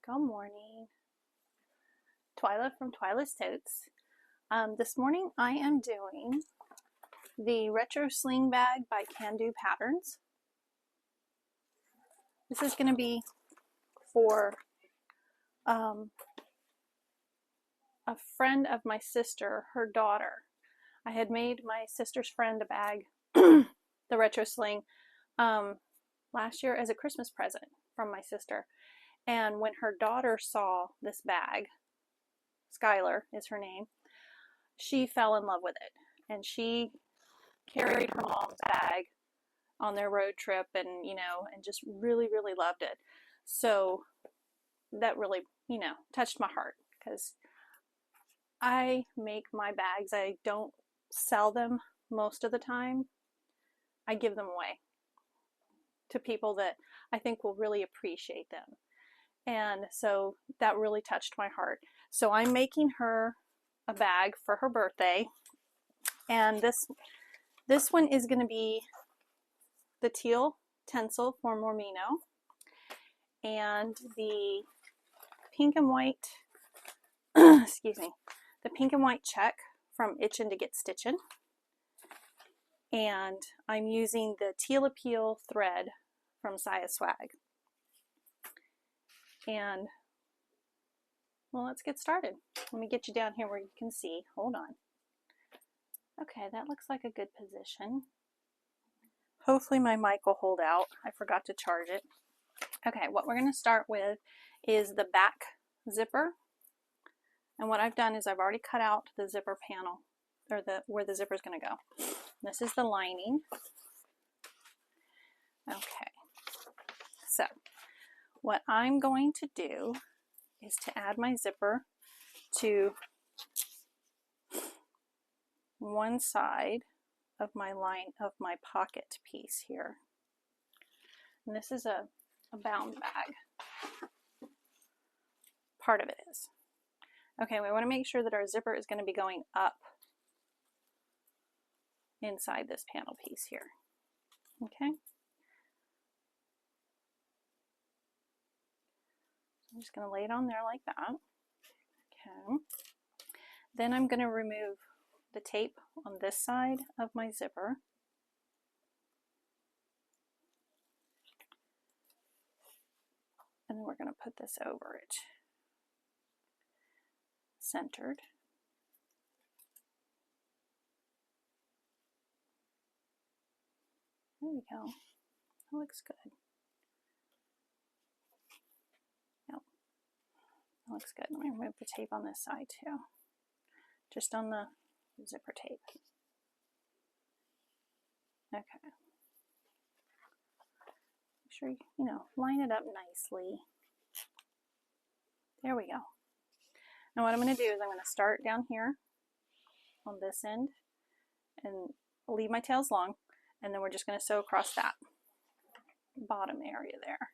Good morning. Twyla from Twyla's Totes. This morning I am doing the Retro Sling bag by Kandou Patterns. This is going to be for a friend of my sister, her daughter. I had made my sister's friend a bag, the Retro Sling, last year as a Christmas present from my sister. And when her daughter saw this bag, Skylar is her name, she fell in love with it. And she carried her mom's bag on their road trip and, and just really, really loved it. So that really, touched my heart because I make my bags. I don't sell them most of the time. I give them away to people that I think will really appreciate them. And so that really touched my heart. So I'm making her a bag for her birthday. And this one is going to be the Teal Tencel for Mormino. And the pink and white, excuse me, the pink and white check from Itchin to Get Stitchin'. And I'm using the Teal Appeal thread from Saya Swag. And, well, let's get started. Let me get you down here where you can see. Hold on. Okay, that looks like a good position. Hopefully my mic will hold out. I forgot to charge it. Okay, what we're going to start with is the back zipper. And what I've done is I've already cut out the zipper panel, or where the zipper is going to go. This is the lining. Okay, so what I'm going to do is to add my zipper to one side of my line of my pocket piece here. And this is a bound bag. Part of it is. Okay, we want to make sure that our zipper is going to be going up inside this panel piece here. Okay. I'm just going to lay it on there like that. Okay. Then I'm going to remove the tape on this side of my zipper. And then we're going to put this over it. Centered. There we go. That looks good. Yep. That looks good. Let me remove the tape on this side too. Just on the zipper tape. Okay. Make sure you, line it up nicely. There we go. Now what I'm going to do is I'm going to start down here on this end and leave my tails long, and then we're just going to sew across that bottom area there.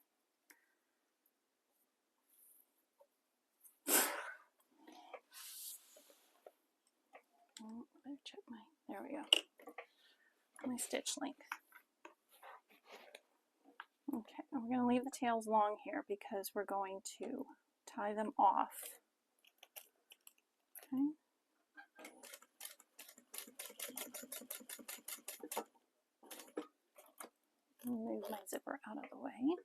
Better check there we go. My stitch length. Okay, we're going to leave the tails long here because we're going to tie them off. Okay. Move my zipper out of the way.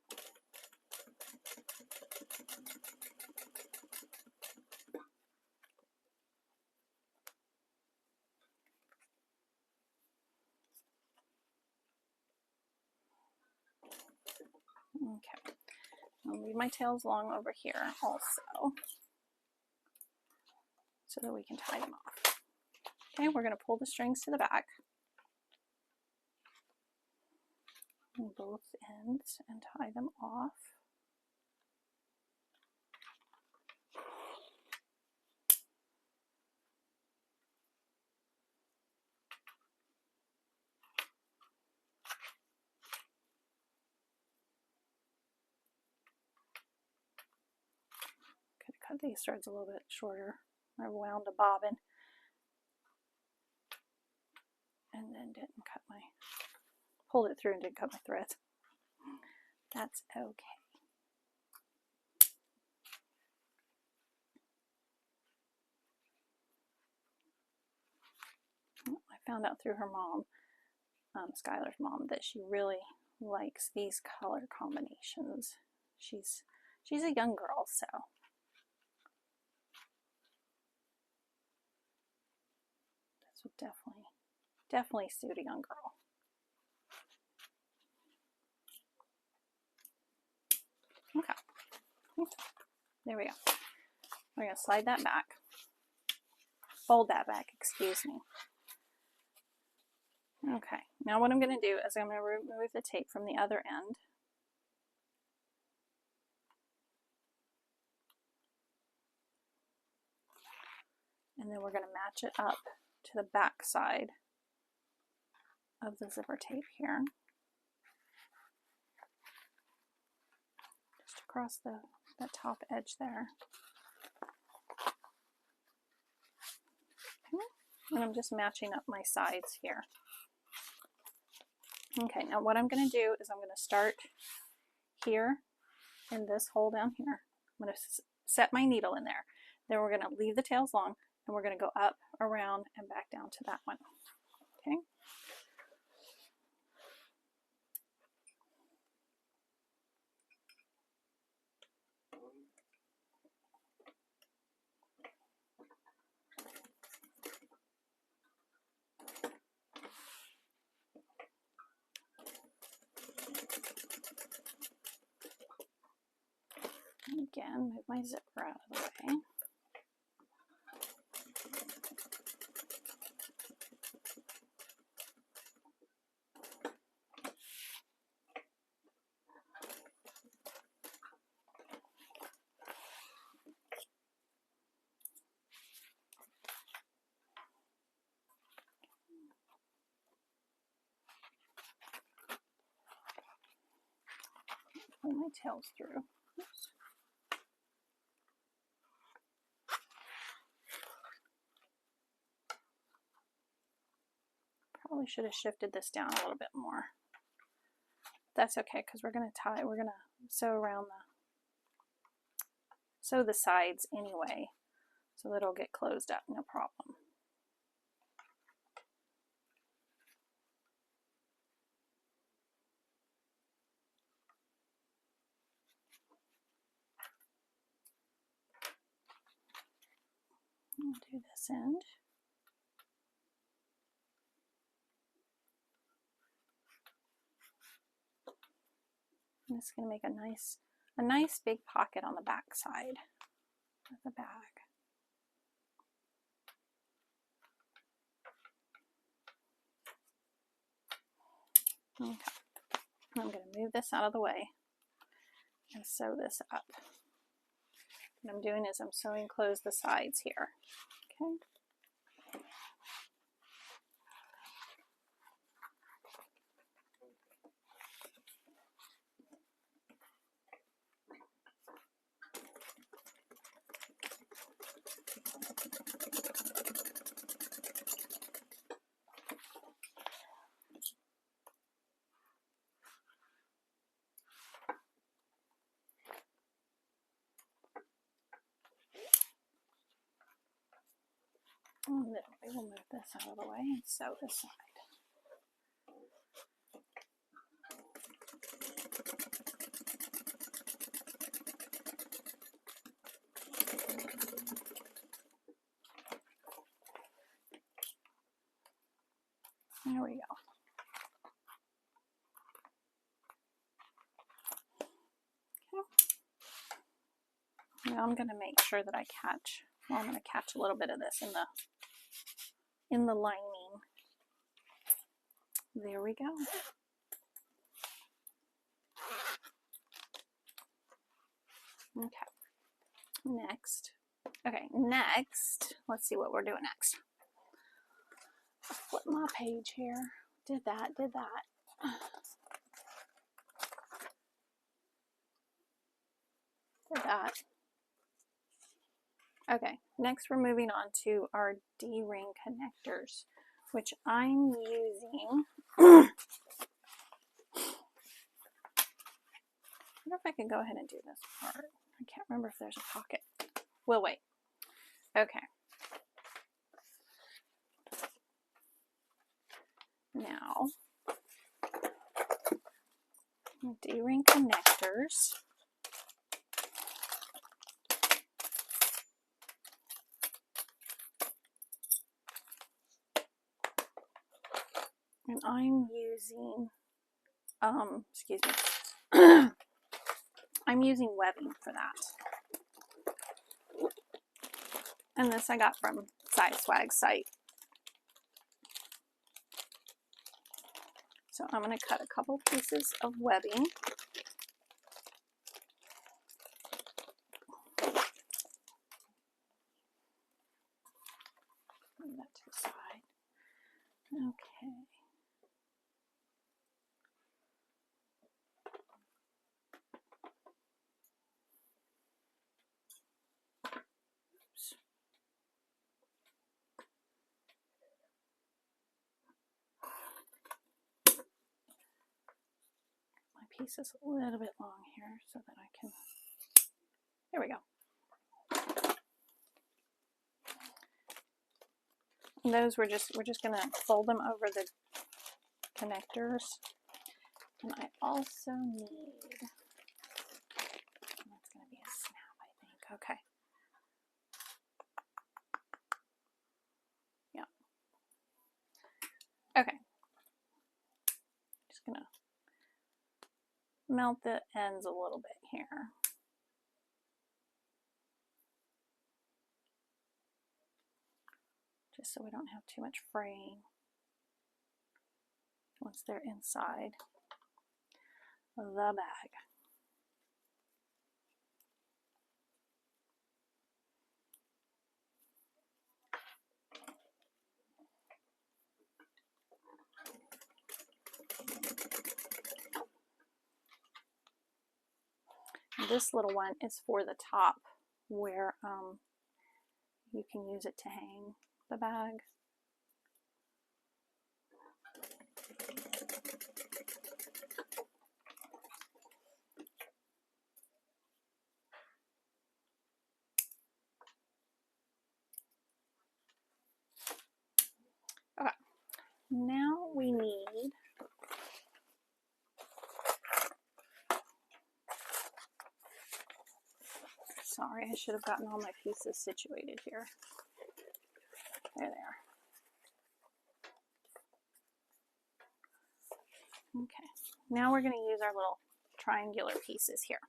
Okay, I'll leave my tails long over here also, so that we can tie them off. Okay, we're going to pull the strings to the back on both ends and tie them off. Could have cut these threads a little bit shorter. I wound a bobbin and then pulled it through and didn't cut my threads. That's okay. found out through her mom, Skylar's mom, that she really likes these color combinations. She's a young girl, so this would definitely suit a young girl. Okay, there we go. We're going to slide that back, fold that back, excuse me. Okay, now what I'm going to do is I'm going to remove the tape from the other end. And then we're going to match it up to the back side of the zipper tape here. Just across the top edge there. Okay. And I'm just matching up my sides here. Okay, now what I'm going to do is I'm going to start here in this hole down here. I'm going to set my needle in there. Then we're going to leave the tails long, and we're going to go up, around, and back down to that one. Okay. Again, move my zipper out of the way. Pull my tails through. Oops. Probably should have shifted this down a little bit more. That's okay, because we're going to sew the sides anyway, so that it'll get closed up, no problem. I'll do this end. And it's going to make a nice big pocket on the back side of the bag. Okay. I'm going to move this out of the way and sew this up. What I'm doing is I'm sewing close the sides here. Okay. And then we will move this out of the way and sew this side. There we go. Okay. Now I'm going to make sure that I'm going to catch a little bit of this in the lining. There we go. Okay. Next, let's see what we're doing next. Flip my page here. Did that. Okay, next we're moving on to our D-ring connectors, which I'm using. I wonder if I can go ahead and do this part. I can't remember if there's a pocket. We'll wait. Okay. Now, D-ring connectors. And I'm using, excuse me, I'm using webbing for that. And this I got from Swag's site. So I'm going to cut a couple pieces of webbing. Bring that to the side. Okay. Oops. My piece is a little bit long here so that I can, there we go. And those we're just going to fold them over the connectors. And I also need, that's going to be a snap, I think. Okay. Yeah. Okay. Just going to melt the ends a little bit here. Just so we don't have too much fraying once they're inside the bag. This little one is for the top where you can use it to hang the bag. Okay, now we need sorry, I should have gotten all my pieces situated here. There they are. Okay, now we're going to use our little triangular pieces here.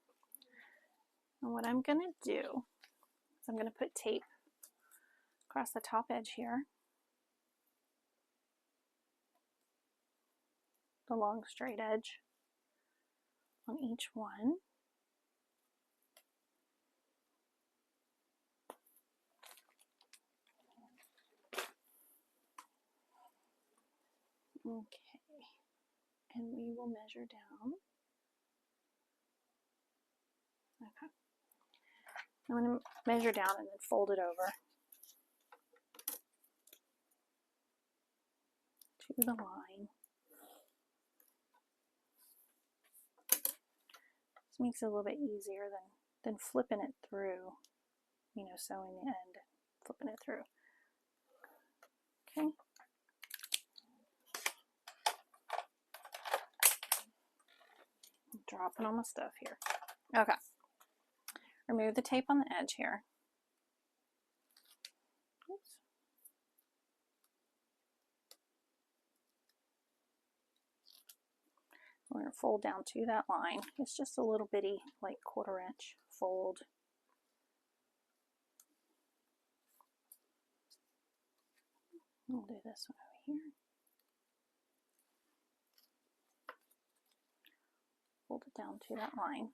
And what I'm going to do is I'm going to put tape across the top edge here, the long straight edge on each one. Okay, and we will measure down. Okay, I'm going to measure down and then fold it over to the line. This makes it a little bit easier than flipping it through, you know, sewing the end, flipping it through. Okay. I'm dropping all my stuff here. Okay. Remove the tape on the edge here. Oops. We're going to fold down to that line. It's just a little bitty, like 1/4 inch fold. We'll do this one over here. Fold it down to that line.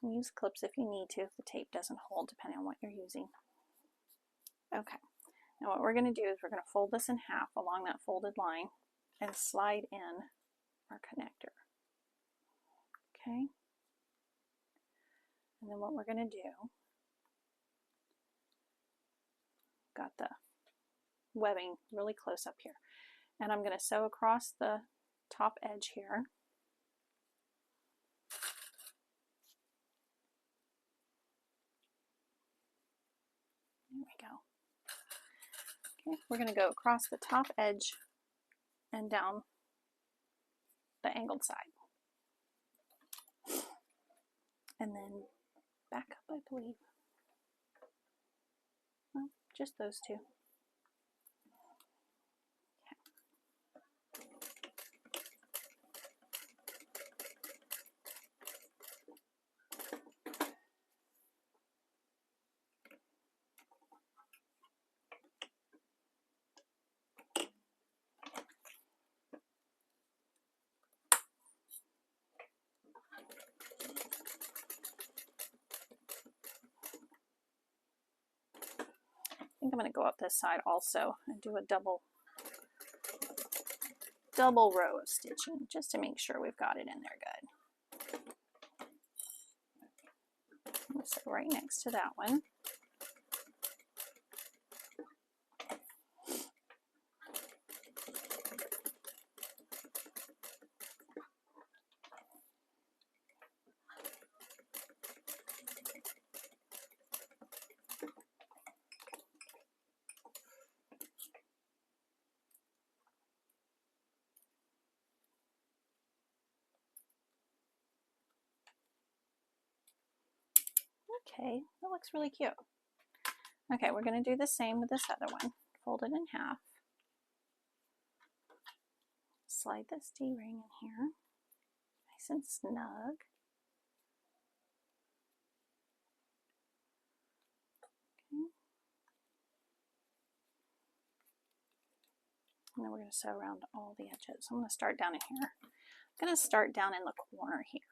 Use clips if you need to, if the tape doesn't hold, depending on what you're using. Okay, now what we're going to do is we're going to fold this in half along that folded line and slide in our connector. Okay, and then what we're going to do, got the webbing really close up here, and I'm going to sew across the top edge here. Okay, we're going to go across the top edge and down the angled side. And then back up, I believe. Well, just those two. I think I'm going to go up this side also and do a double row of stitching just to make sure we've got it in there good. I'm going to sit right next to that one. Okay, that looks really cute. Okay, we're going to do the same with this other one. Fold it in half. Slide this D-ring in here, nice and snug. Okay. And then we're going to sew around all the edges. I'm going to start down in here. I'm going to start down in the corner here.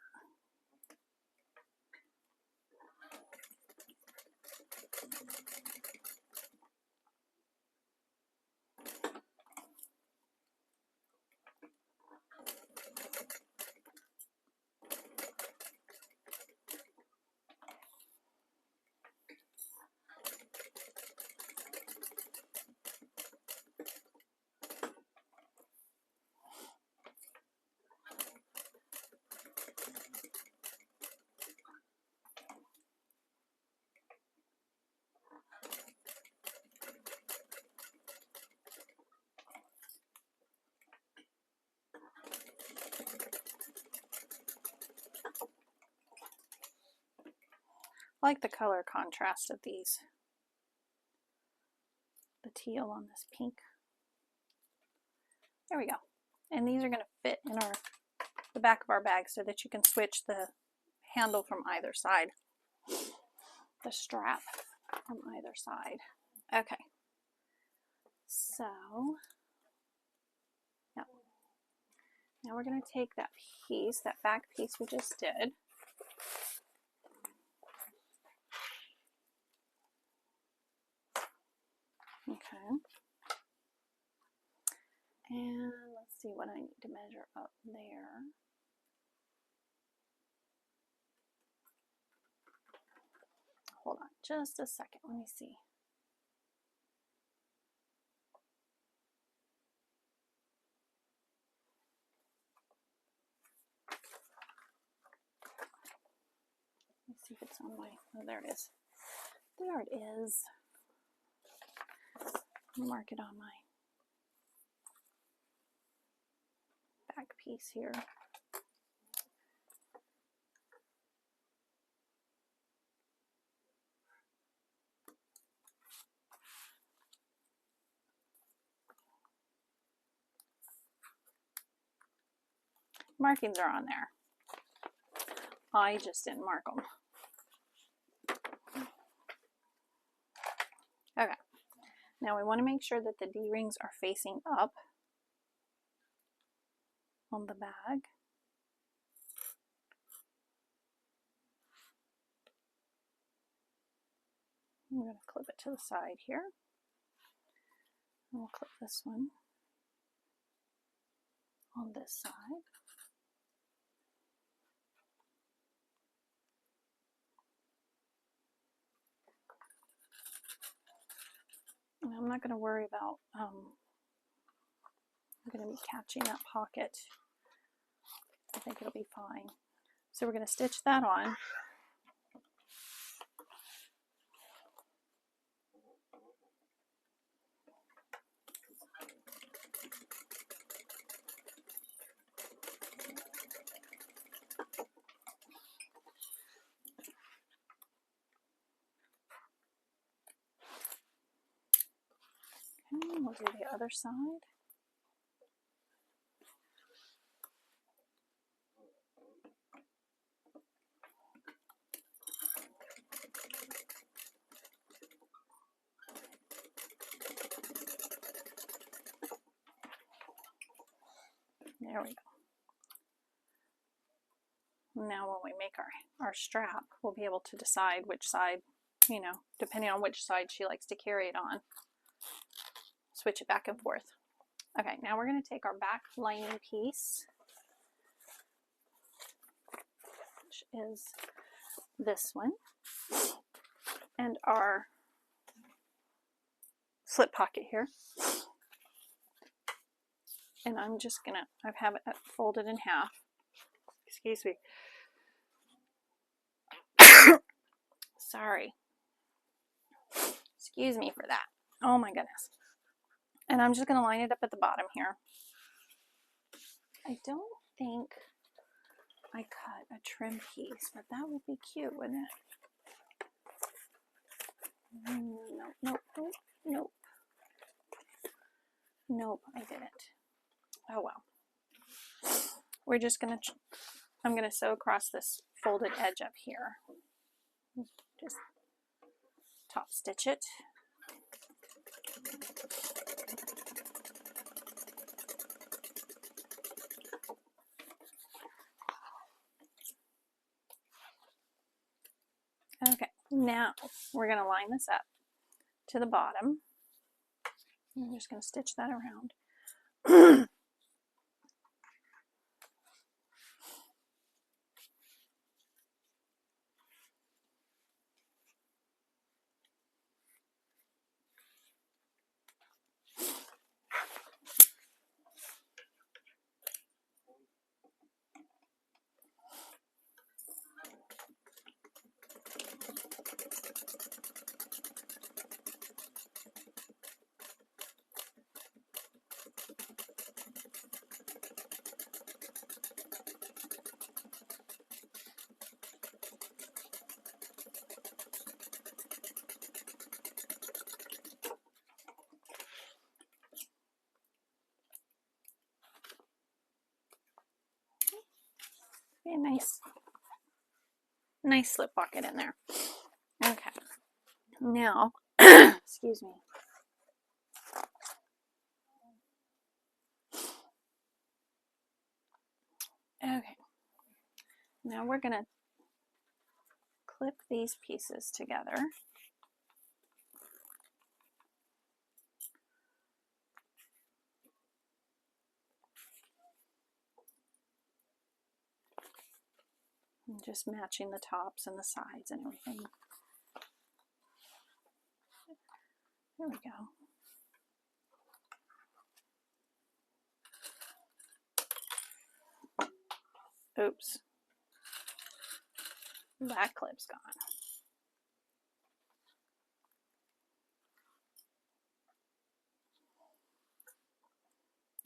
I like the color contrast of these. The teal on this pink. There we go. And these are going to fit in the back of our bag so that you can switch the handle from either side. The strap from either side. Okay. So, yeah. Now we're going to take that piece, that back piece we just did. Okay. And let's see what I need to measure up there. Hold on just a second. Let me see. Let me see if it's on my, oh, there it is. There it is. I'll mark it on my back piece here. Markings are on there. I just didn't mark them. Okay. Now we want to make sure that the D-rings are facing up on the bag. I'm going to clip it to the side here. And we'll clip this one on this side. And I'm not going to worry about, I'm going to be catching that pocket. I think it'll be fine. So we're going to stitch that on. do the other side. There we go. Now when we make our strap, we'll be able to decide which side, you know, depending on which side she likes to carry it on. Switch it back and forth. Okay, now we're going to take our back lining piece, which is this one, and our slip pocket here. And I'm just going to, I have it folded in half. Excuse me. Sorry. Excuse me for that. Oh my goodness. And I'm just going to line it up at the bottom here. I don't think I cut a trim piece, but that would be cute, wouldn't it? Nope, nope, nope, nope. Nope, I didn't. Oh well. We're just going to, I'm going to sew across this folded edge up here. Just top stitch it. Okay, now we're going to line this up to the bottom. I'm just going to stitch that around. A nice slip pocket in there. Okay, now, excuse me. Okay, now we're going to clip these pieces together. And just matching the tops and the sides and everything. There we go. Oops. That clip's gone.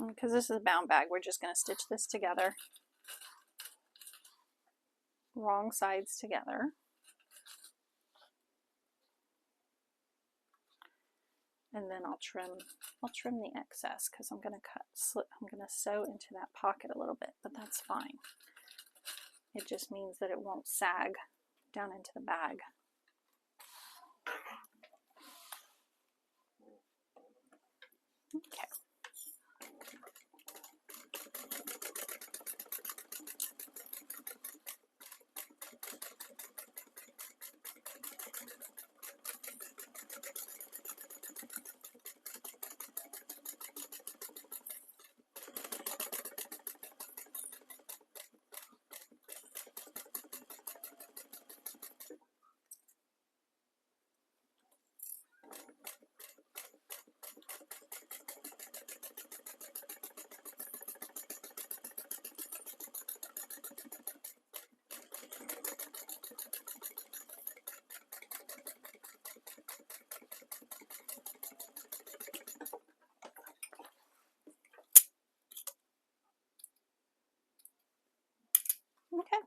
Because this is a bound bag, we're just going to stitch this together. Wrong sides together. And then I'll trim the excess because I'm going to sew into that pocket a little bit, but that's fine. It just means that it won't sag down into the bag. Okay. Okay,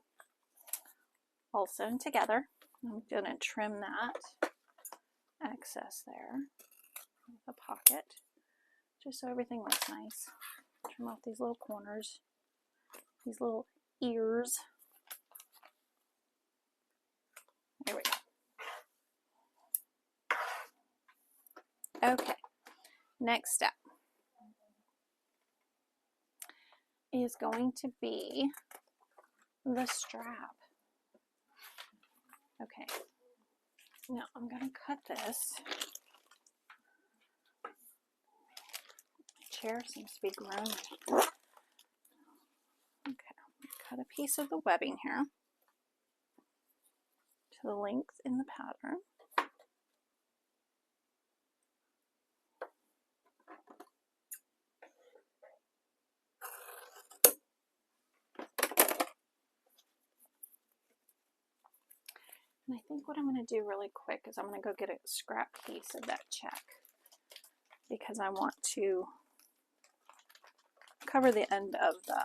all sewn together. I'm going to trim that excess there with a pocket. just so everything looks nice. Trim off these little corners, these little ears. There we go. Okay, next step is going to be the strap. Okay, now I'm going to cut this. My chair seems to be groaning. Okay, cut a piece of the webbing here to the length in the pattern. And I think what I'm going to do really quick is I'm going to go get a scrap piece of that check because I want to cover the end of the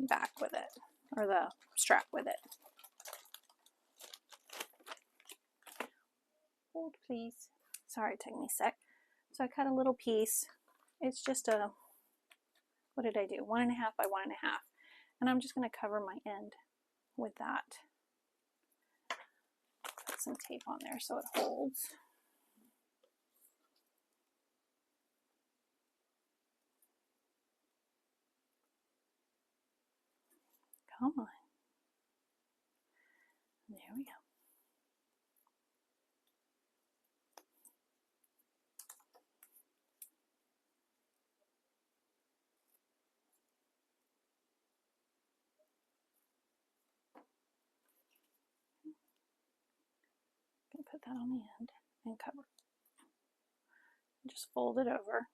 back with it, or the strap with it. Hold please. Sorry, it took me a sec. So I cut a little piece. It's just a, what did I do? 1.5 by 1.5. And I'm just going to cover my end with that. Put some tape on there so it holds. Come on. There we go. Gonna put that on the end and cover. Just fold it over.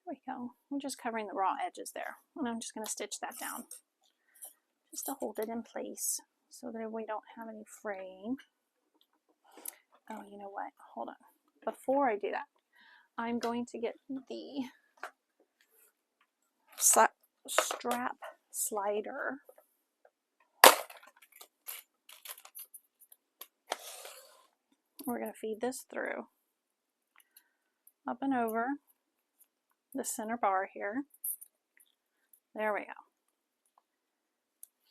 There we go. I'm just covering the raw edges there, and I'm just going to stitch that down just to hold it in place so that we don't have any fraying. Oh, you know what? Hold on. Before I do that, I'm going to get the strap slider. We're going to feed this through, up and over the center bar here. There we go.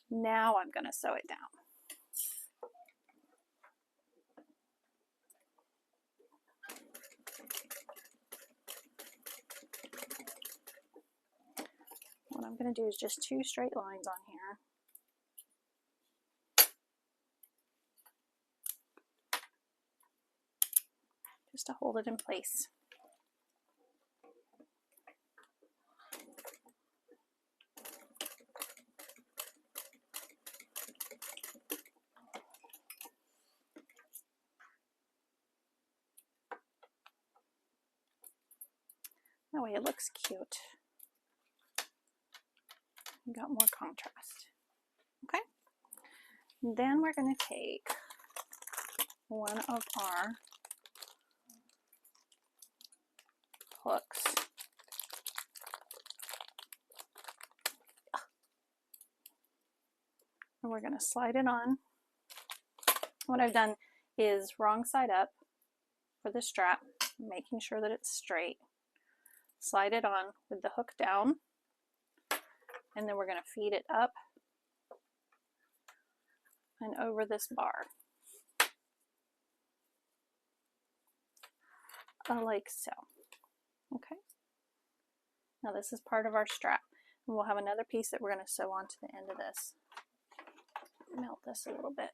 Now I'm going to sew it down. What I'm going to do is just 2 straight lines on here. Just to hold it in place. That way it looks cute. You got more contrast. Okay. Then we're going to take one of our hooks. And we're going to slide it on. What I've done is wrong side up for the strap, making sure that it's straight. Slide it on with the hook down, and then we're going to feed it up and over this bar, like so. Okay. Now this is part of our strap, and we'll have another piece that we're going to sew onto the end of this. Melt this a little bit.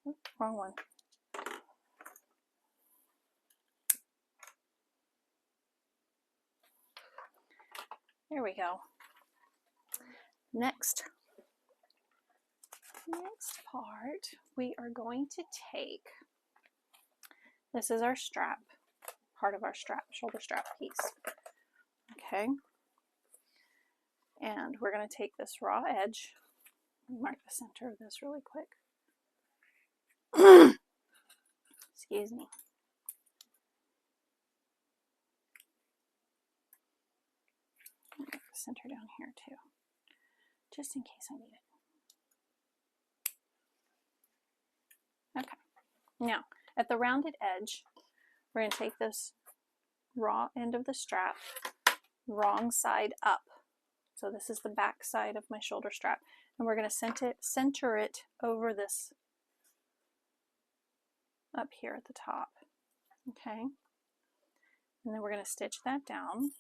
Oops, wrong one. There we go. Next part, we are going to take, this is our strap, part of our strap, shoulder strap piece. Okay. And we're going to take this raw edge, mark the center of this really quick. Excuse me. Mark the center down here too, just in case I need it. Now, at the rounded edge, we're going to take this raw end of the strap, wrong side up. So this is the back side of my shoulder strap, and we're going to center it over this up here at the top. Okay, and then we're going to stitch that down.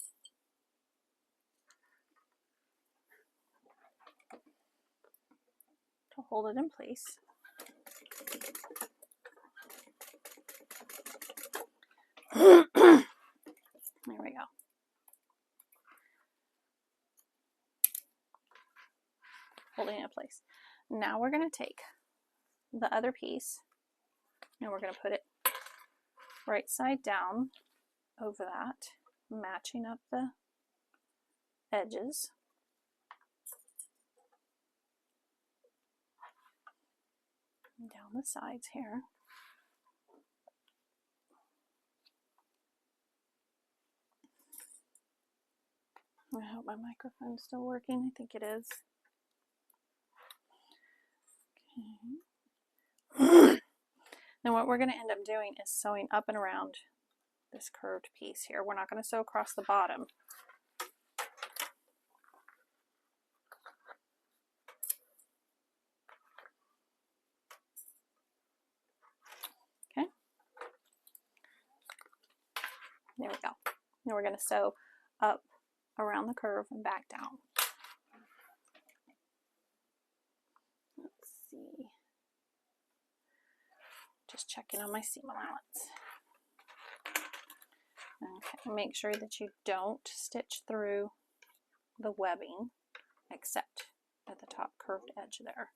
To hold it in place. There we go. Holding it in place. Now we're going to take the other piece and we're going to put it right side down over that, matching up the edges. And down the sides here. I hope my microphone's still working. I think it is. Okay. Then what we're going to end up doing is sewing up and around this curved piece here. We're not going to sew across the bottom. Okay. There we go. Now we're going to sew up around the curve and back down. Let's see. Just checking on my seam allowance. Okay, make sure that you don't stitch through the webbing except at the top curved edge there.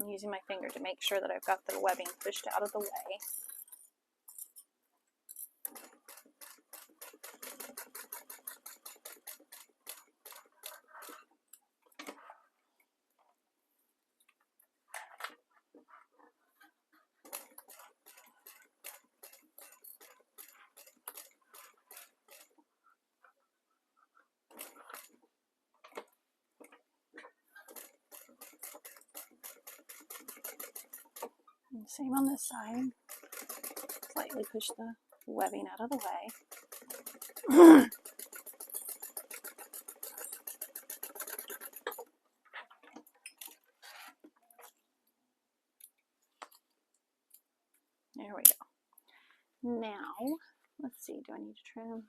I'm using my finger to make sure that I've got the webbing pushed out of the way. And same on this side. Slightly push the webbing out of the way. There we go. Now, let's see, do I need to trim?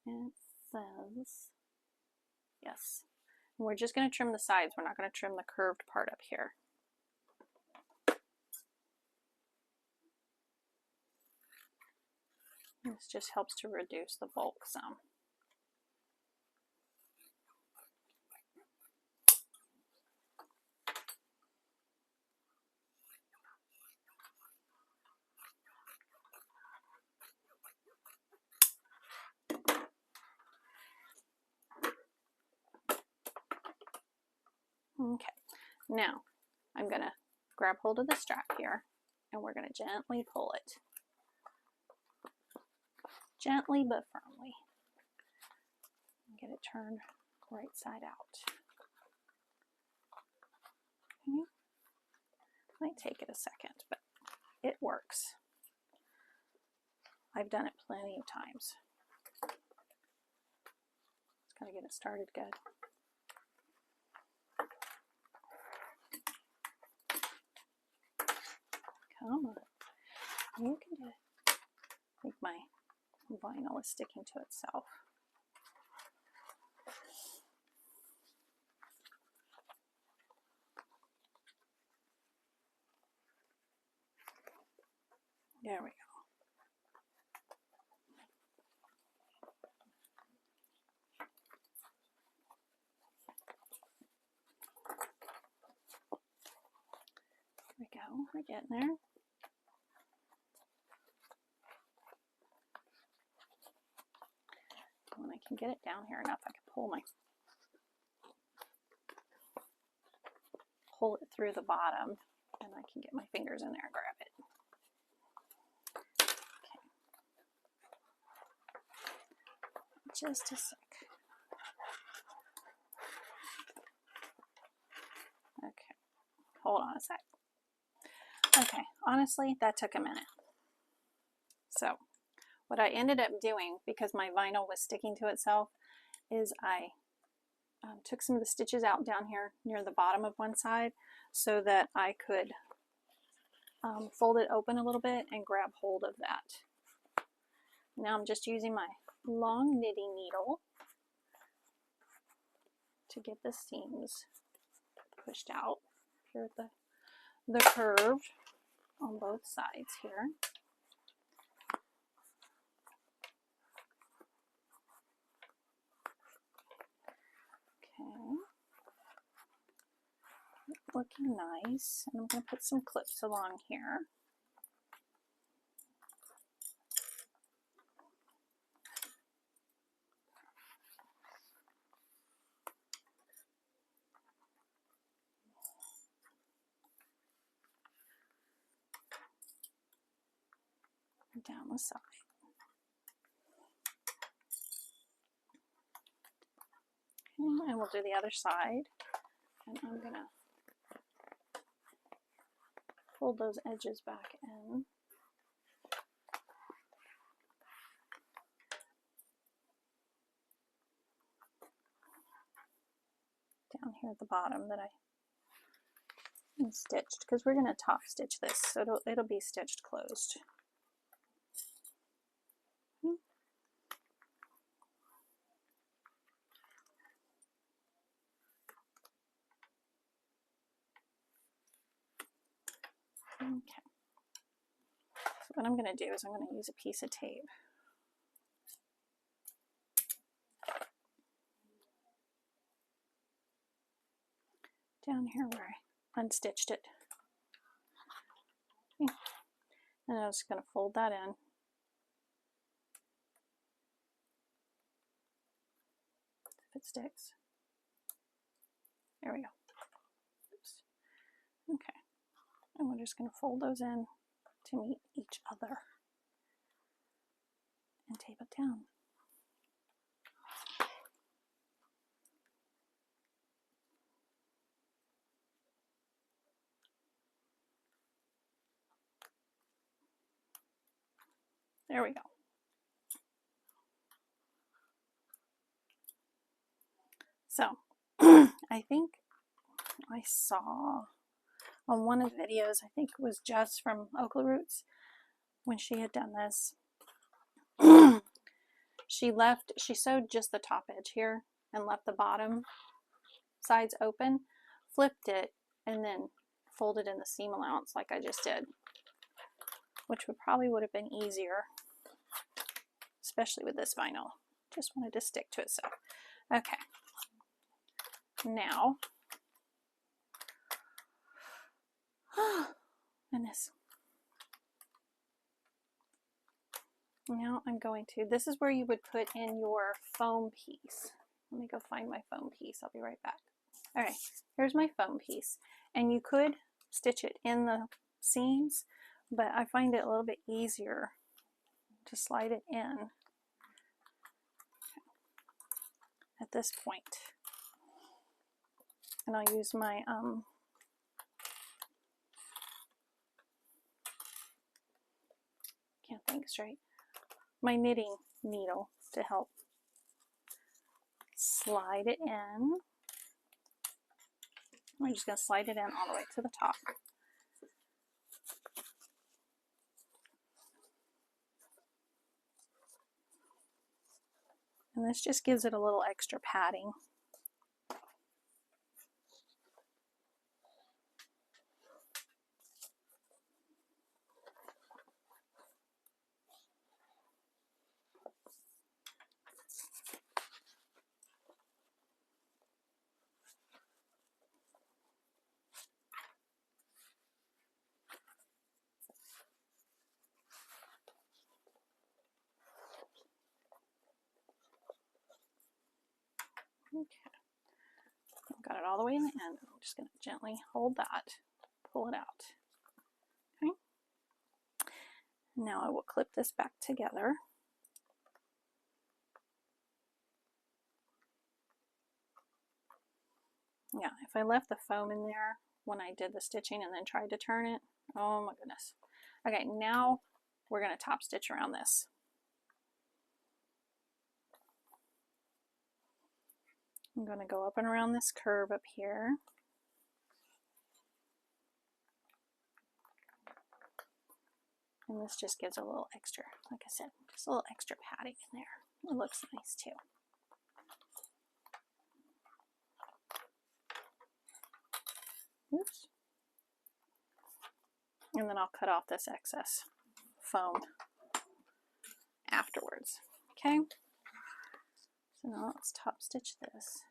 It says yes. And we're just going to trim the sides. We're not going to trim the curved part up here. This just helps to reduce the bulk some. Okay, now I'm going to grab hold of the strap here and we're going to gently pull it. Gently but firmly. Get it turned right side out. Okay. Might take it a second, but it works. I've done it plenty of times. Just gotta get it started good. Come on. You can do it. I think my vinyl is sticking to itself. There we go. There we go. We're getting there. When I can get it down here enough, I can pull it through the bottom, and I can get my fingers in there and grab it. Just a sec. Okay, hold on a sec. Okay, honestly, that took a minute. So what I ended up doing, because my vinyl was sticking to itself, is I took some of the stitches out down here near the bottom of one side so that I could fold it open a little bit and grab hold of that. Now I'm just using my long knitting needle to get the seams pushed out here at the curve on both sides here. Okay, looking nice. And I'm going to put some clips along here. Down the side. Okay, and we'll do the other side. And I'm going to fold those edges back in. Down here at the bottom that I stitched, because we're going to top stitch this, so it'll be stitched closed. Okay. So what I'm going to do is I'm going to use a piece of tape. Down here where I unstitched it. Okay. And I'm just going to fold that in. If it sticks. There we go. Oops. Okay. And we're just going to fold those in to meet each other and tape it down. There we go. So I think I saw on one of the videos, I think it was Jess from Oakland Roots, when she had done this, she sewed just the top edge here and left the bottom sides open, flipped it, and then folded in the seam allowance like I just did, which would have been easier, especially with this vinyl. Just wanted to stick to itself. Okay. Now, goodness. Now I'm going to, this is where you would put in your foam piece. Let me go find my foam piece. I'll be right back. All right, here's my foam piece. And you could stitch it in the seams, but I find it a little bit easier to slide it in at this point. And I'll use my can't think straight, my knitting needle to help slide it in. I'm just going to slide it in all the way to the top. And this just gives it a little extra padding. Okay, I've got it all the way in the end. I'm just going to gently hold that, pull it out. Okay. Now I will clip this back together. Yeah, if I left the foam in there when I did the stitching and then tried to turn it, oh my goodness. Okay, now we're going to top stitch around this. I'm going to go up and around this curve up here. And this just gives a little extra, like I said, just a little extra padding in there. It looks nice too. Oops. And then I'll cut off this excess foam afterwards. Okay. So now let's top stitch this.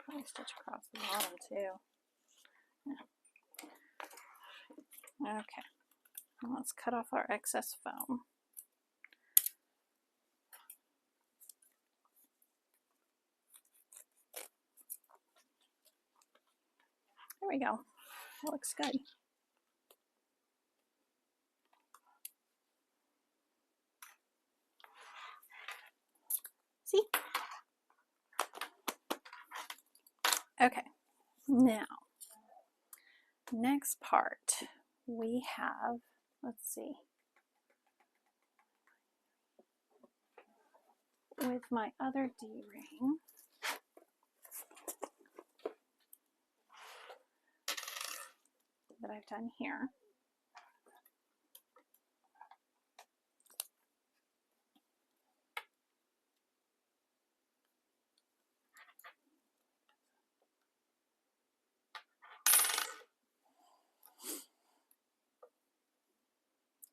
Probably stitch across the bottom too. Yeah. Okay, now let's cut off our excess foam. There we go. That looks good. See? Okay, now, next part we have, let's see, with my other D-ring, that I've done here.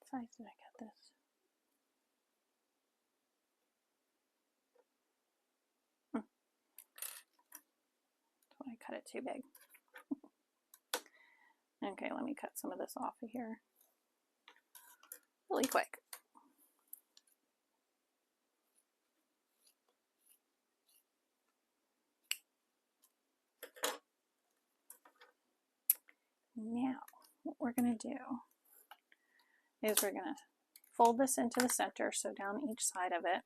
What size did I cut this? I cut it too big. Okay, let me cut some of this off of here really quick. Now, what we're going to do is we're going to fold this into the center, so down each side of it.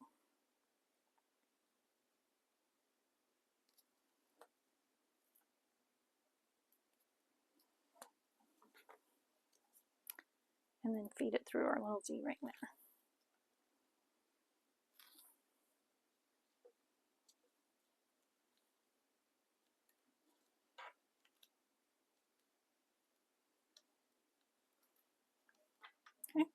And then feed it through our little D-ring there. Okay.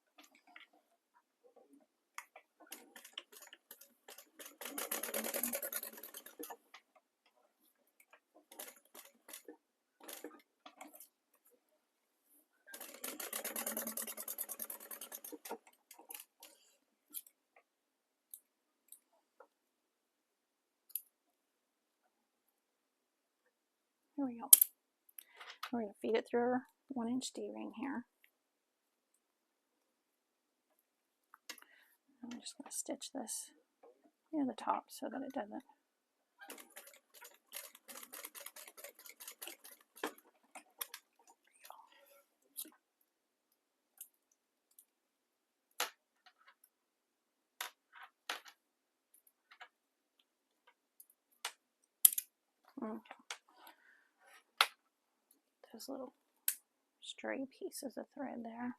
Here we go. We're going to feed it through our 1-inch D-ring here. I'm just going to stitch this near the top so that it doesn't. Okay. Those little stray pieces of thread there.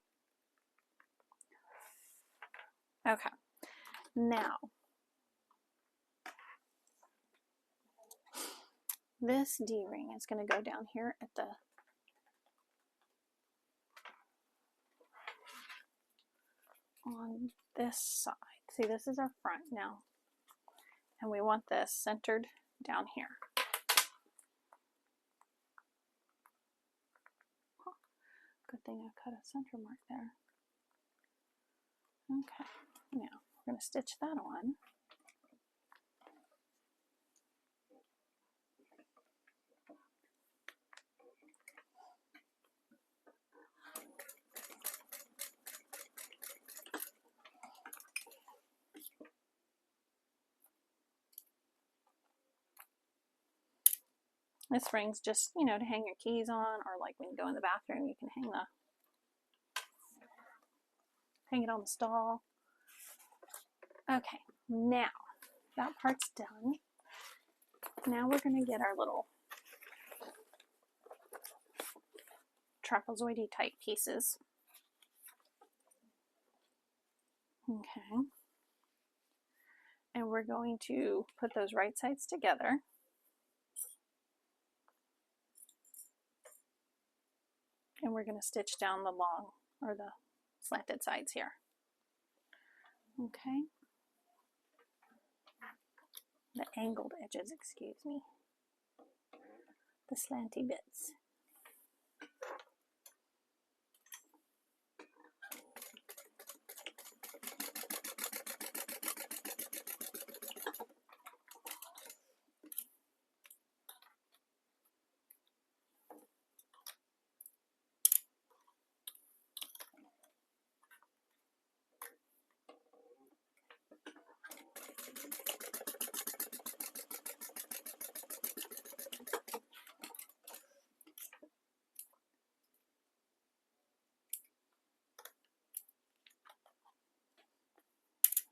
Okay, now this D-ring is going to go down here at the on this side. See, this is our front now, and we want this centered down here. Good thing I cut a center mark there. Okay, now we're going to stitch that on. This ring's just, you know, to hang your keys on, or like when you go in the bathroom, you can hang it on the stall. Okay, now that part's done. Now we're going to get our little trapezoidy type pieces. Okay. And we're going to put those right sides together. And we're going to stitch down the long, or the slanted sides here. Okay. The angled edges, excuse me. The slanty bits.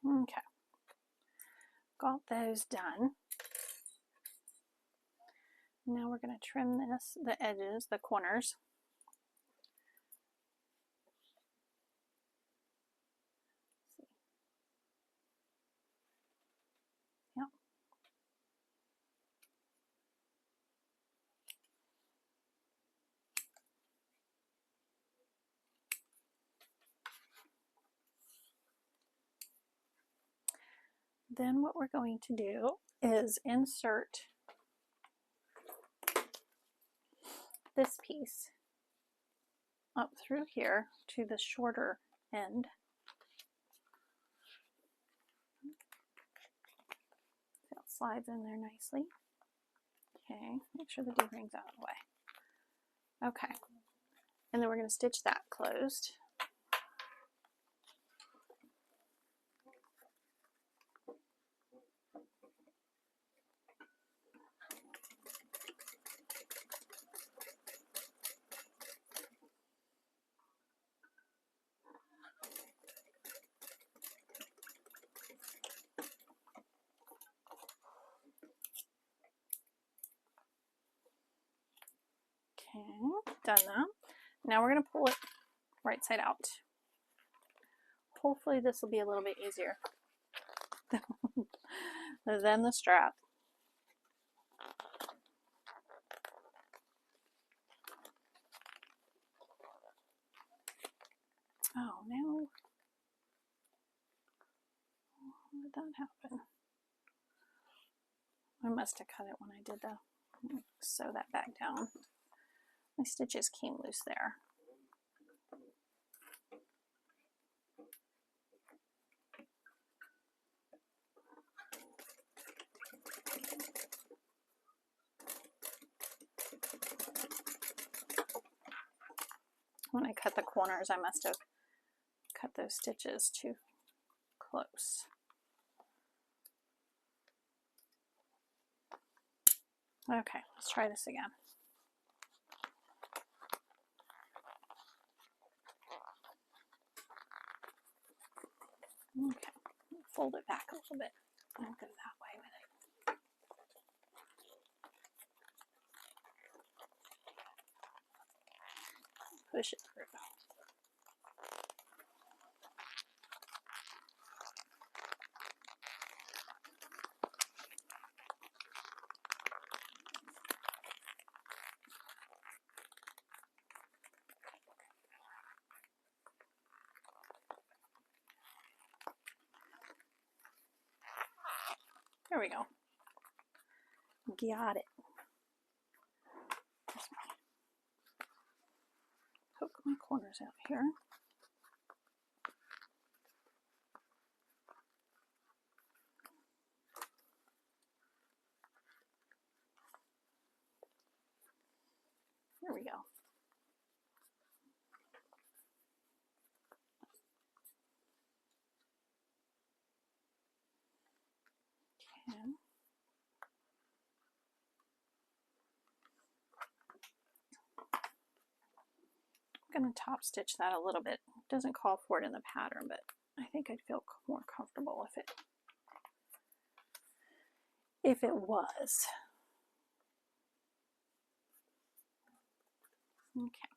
Okay, got those done. Now we're going to trim this, the edges, the corners. Yep. Then what we're going to do is insert this piece up through here to the shorter end. So it slides in there nicely. Okay, make sure the D-ring's out of the way. Okay, and then we're going to stitch that closed. Okay, done that. Now we're going to pull it right side out. Hopefully this will be a little bit easier than the strap. Oh no. How did that happen? I must have cut it when I did the, sew that back down. My stitches came loose there. When I cut the corners, I must have cut those stitches too close. Okay, let's try this again. Okay, fold it back a little bit. I'll go that way with it. push it through. There we go. Got it. Poke my corners out here. There we go. Okay. I'm going to top stitch that a little bit. It doesn't call for it in the pattern, but I think I'd feel more comfortable if it was. Okay.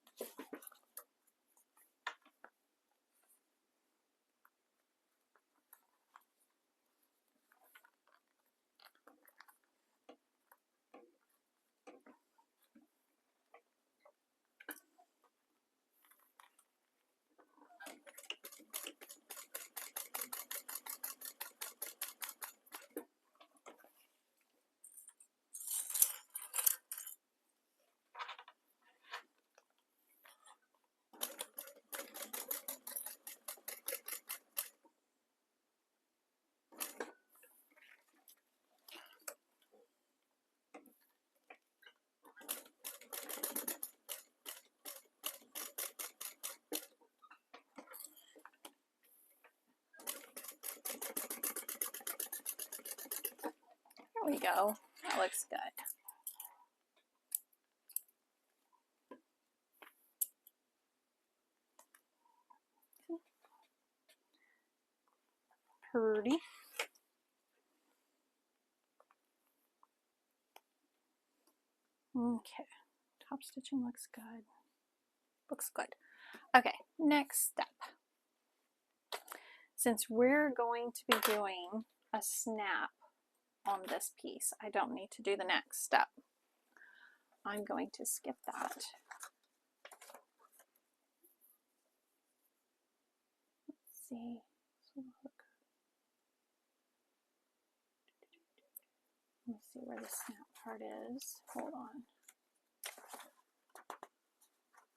There we go. That looks good. Pretty. Okay. Top stitching looks good. Looks good. Okay, next step. Since we're going to be doing a snap on this piece, I don't need to do the next step. I'm going to skip that. Let's see. Let me see where the snap part is. Hold on.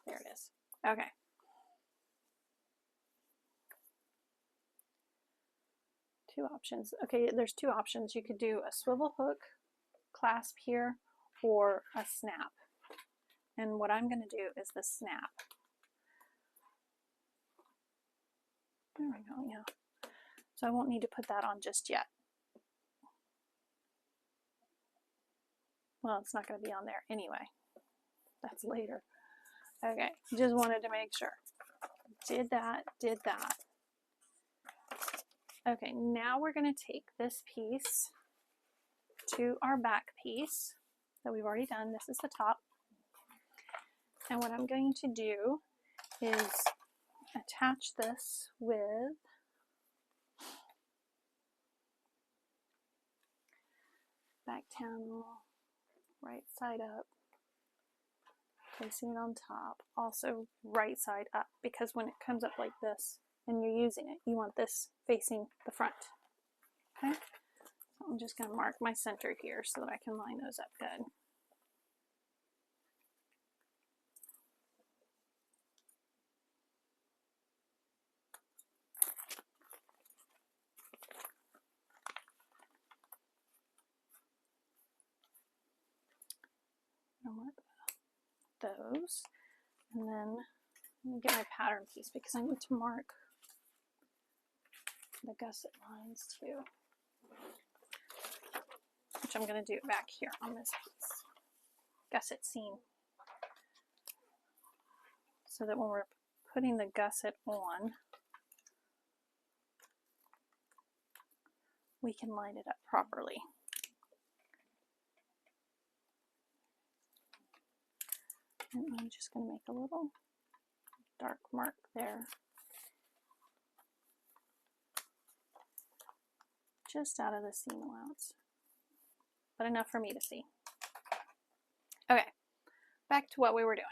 There it is. Okay. Two options. Okay, there's two options. You could do a swivel hook clasp here or a snap. And what I'm going to do is the snap. There we go, yeah. So I won't need to put that on just yet. Well, it's not going to be on there anyway. That's later. Okay, just wanted to make sure. Did that, did that. Okay, now we're going to take this piece to our back piece that we've already done. This is the top. And what I'm going to do is attach this with back panel, right side up, placing it on top, also right side up, because when it comes up like this and you're using it, you want this facing the front. Okay, so I'm just going to mark my center here so that I can line those up good. I'll mark those, and then let me get my pattern piece because I need to mark the gusset lines too, which I'm going to do back here on this piece, gusset seam, so that when we're putting the gusset on, we can line it up properly. And I'm just going to make a little dark mark there. Just out of the seam allowance, but enough for me to see. Okay, back to what we were doing.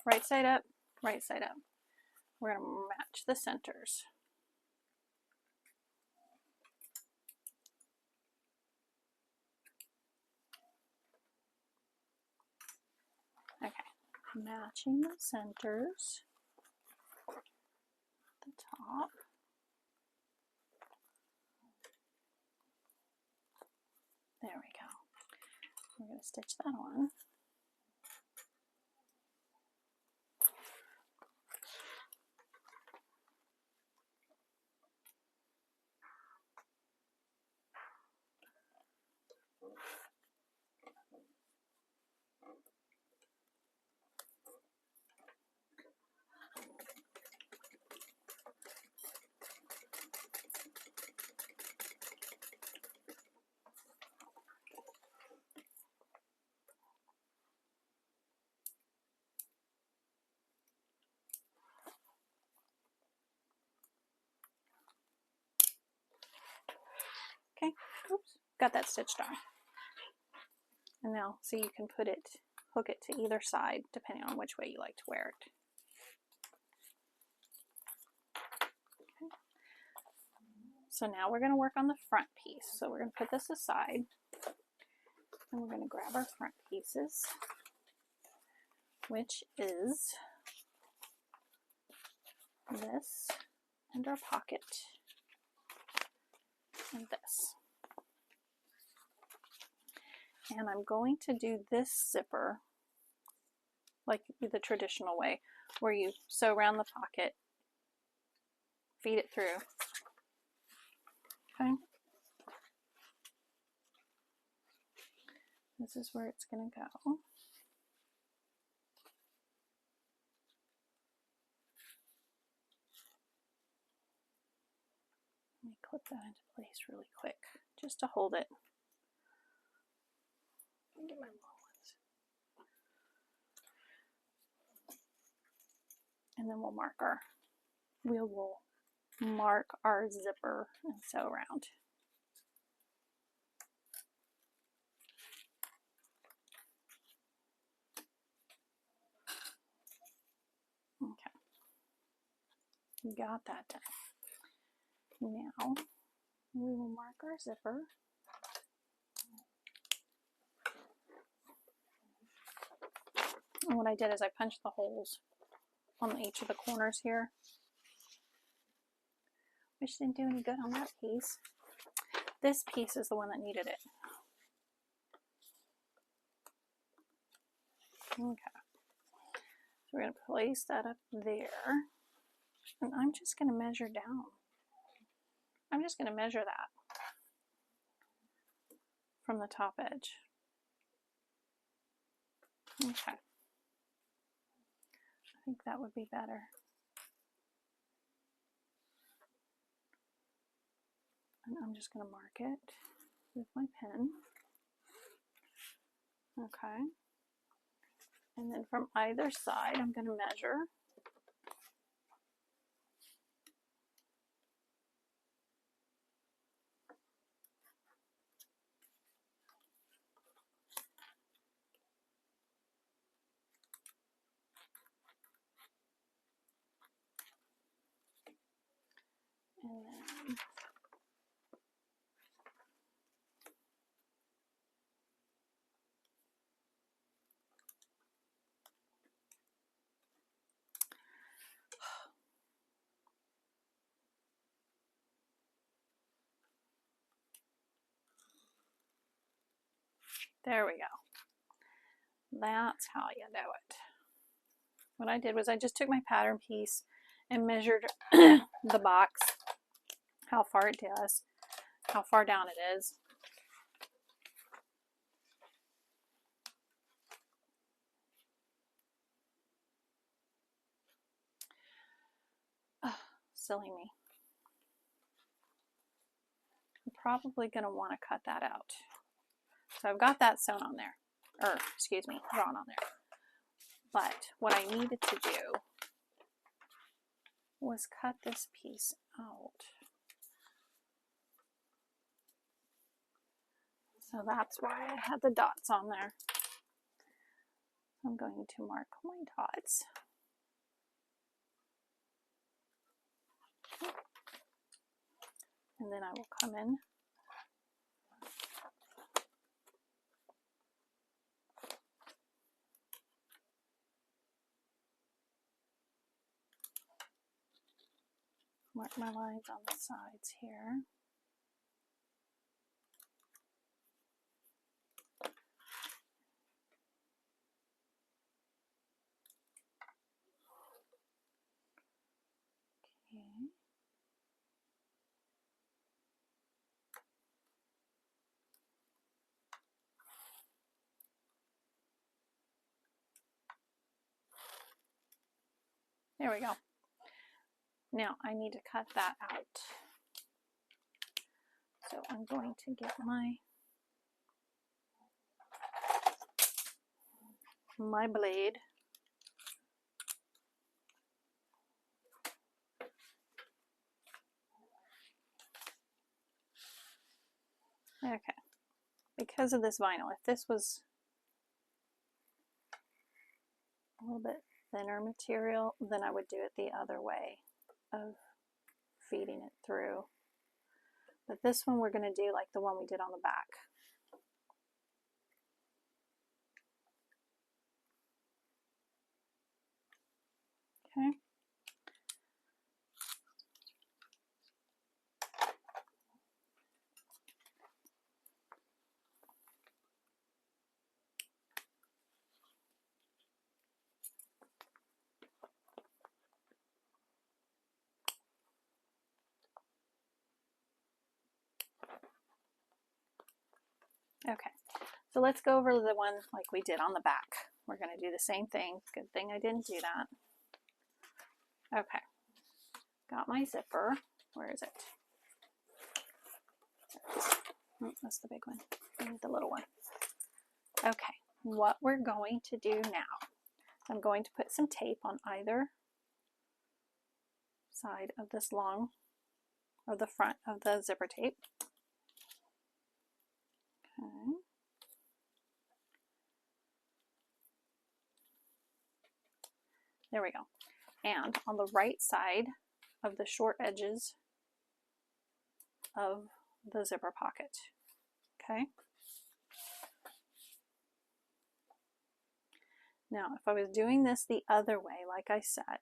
Right side up, right side up. We're going to match the centers. Okay, matching the centers at the top. There we go. We're going to stitch that on. Okay, oops, got that stitched on. And now, so you can put it, hook it to either side, depending on which way you like to wear it. Okay. So now we're going to work on the front piece. So we're going to put this aside, and we're going to grab our front pieces, which is this, and our pocket, and this. And I'm going to do this zipper like the traditional way, where you sew around the pocket, feed it through. Okay. This is where it's going to go. Let me clip that into place really quick, just to hold it. Let me get my long ones. And then we'll mark our zipper and sew around. Okay, got that done. Now we will mark our zipper. And what I did is I punched the holes on each of the corners here, which didn't do any good on that piece. This piece is the one that needed it. Okay, so we're going to place that up there, and I'm just going to measure down. I'm just going to measure that from the top edge. Okay, I think that would be better. And I'm just going to mark it with my pen. Okay. And then from either side, I'm going to measure. And then there we go. That's how you do it. What I did was I just took my pattern piece and measured the box, how far it does, how far down it is. Oh, silly me. I'm probably going to want to cut that out. So I've got that sewn on there, or excuse me, drawn on there. But what I needed to do was cut this piece out. So that's why I had the dots on there. I'm going to mark my dots. And then I will come in mark my lines on the sides here. Okay. There we go. Now I need to cut that out. So I'm going to get my blade. Okay. Because of this vinyl, if this was a little bit thinner material, then I would do it the other way of feeding it through. But this one we're going to do like the one we did on the back. Okay. Okay, so let's go over the one like we did on the back. We're going to do the same thing. Good thing I didn't do that. Okay, got my zipper. Where is it? Oh, that's the big one. I need the little one. Okay, what we're going to do now, I'm going to put some tape on either side of this long, of the front of the zipper tape. Okay. There we go. And on the right side of the short edges of the zipper pocket. Okay. Now, if I was doing this the other way, like I said,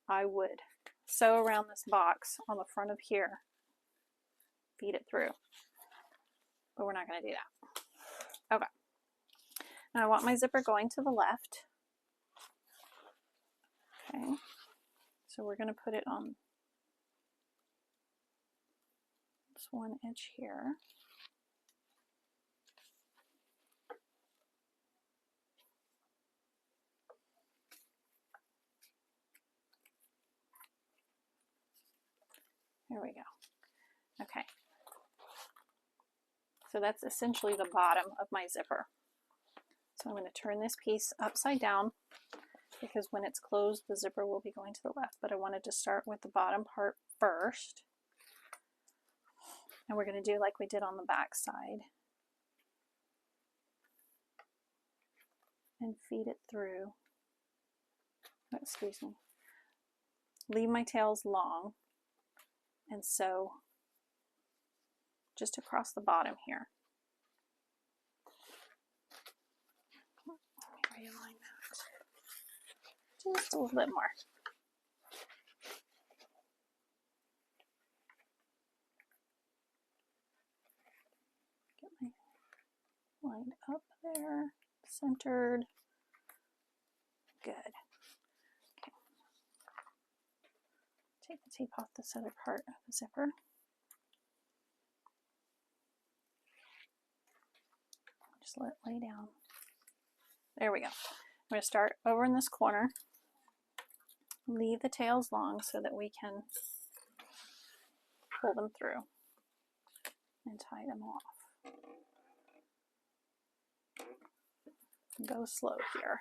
I would sew around this box on the front of here, feed it through. But we're not going to do that. Okay. Now I want my zipper going to the left. Okay. So we're going to put it on this one edge here. There we go. Okay. So that's essentially the bottom of my zipper. So I'm going to turn this piece upside down because when it's closed, the zipper will be going to the left. But I wanted to start with the bottom part first. And we're going to do like we did on the back side. And feed it through. Oh, excuse me. Leave my tails long. And sew just across the bottom here. Let me realign that. Just a little bit more. Get my line up there, centered. Good. Okay. Take the tape off this other part of the zipper. Just let it lay down. There we go. I'm going to start over in this corner. Leave the tails long so that we can pull them through and tie them off. Go slow here.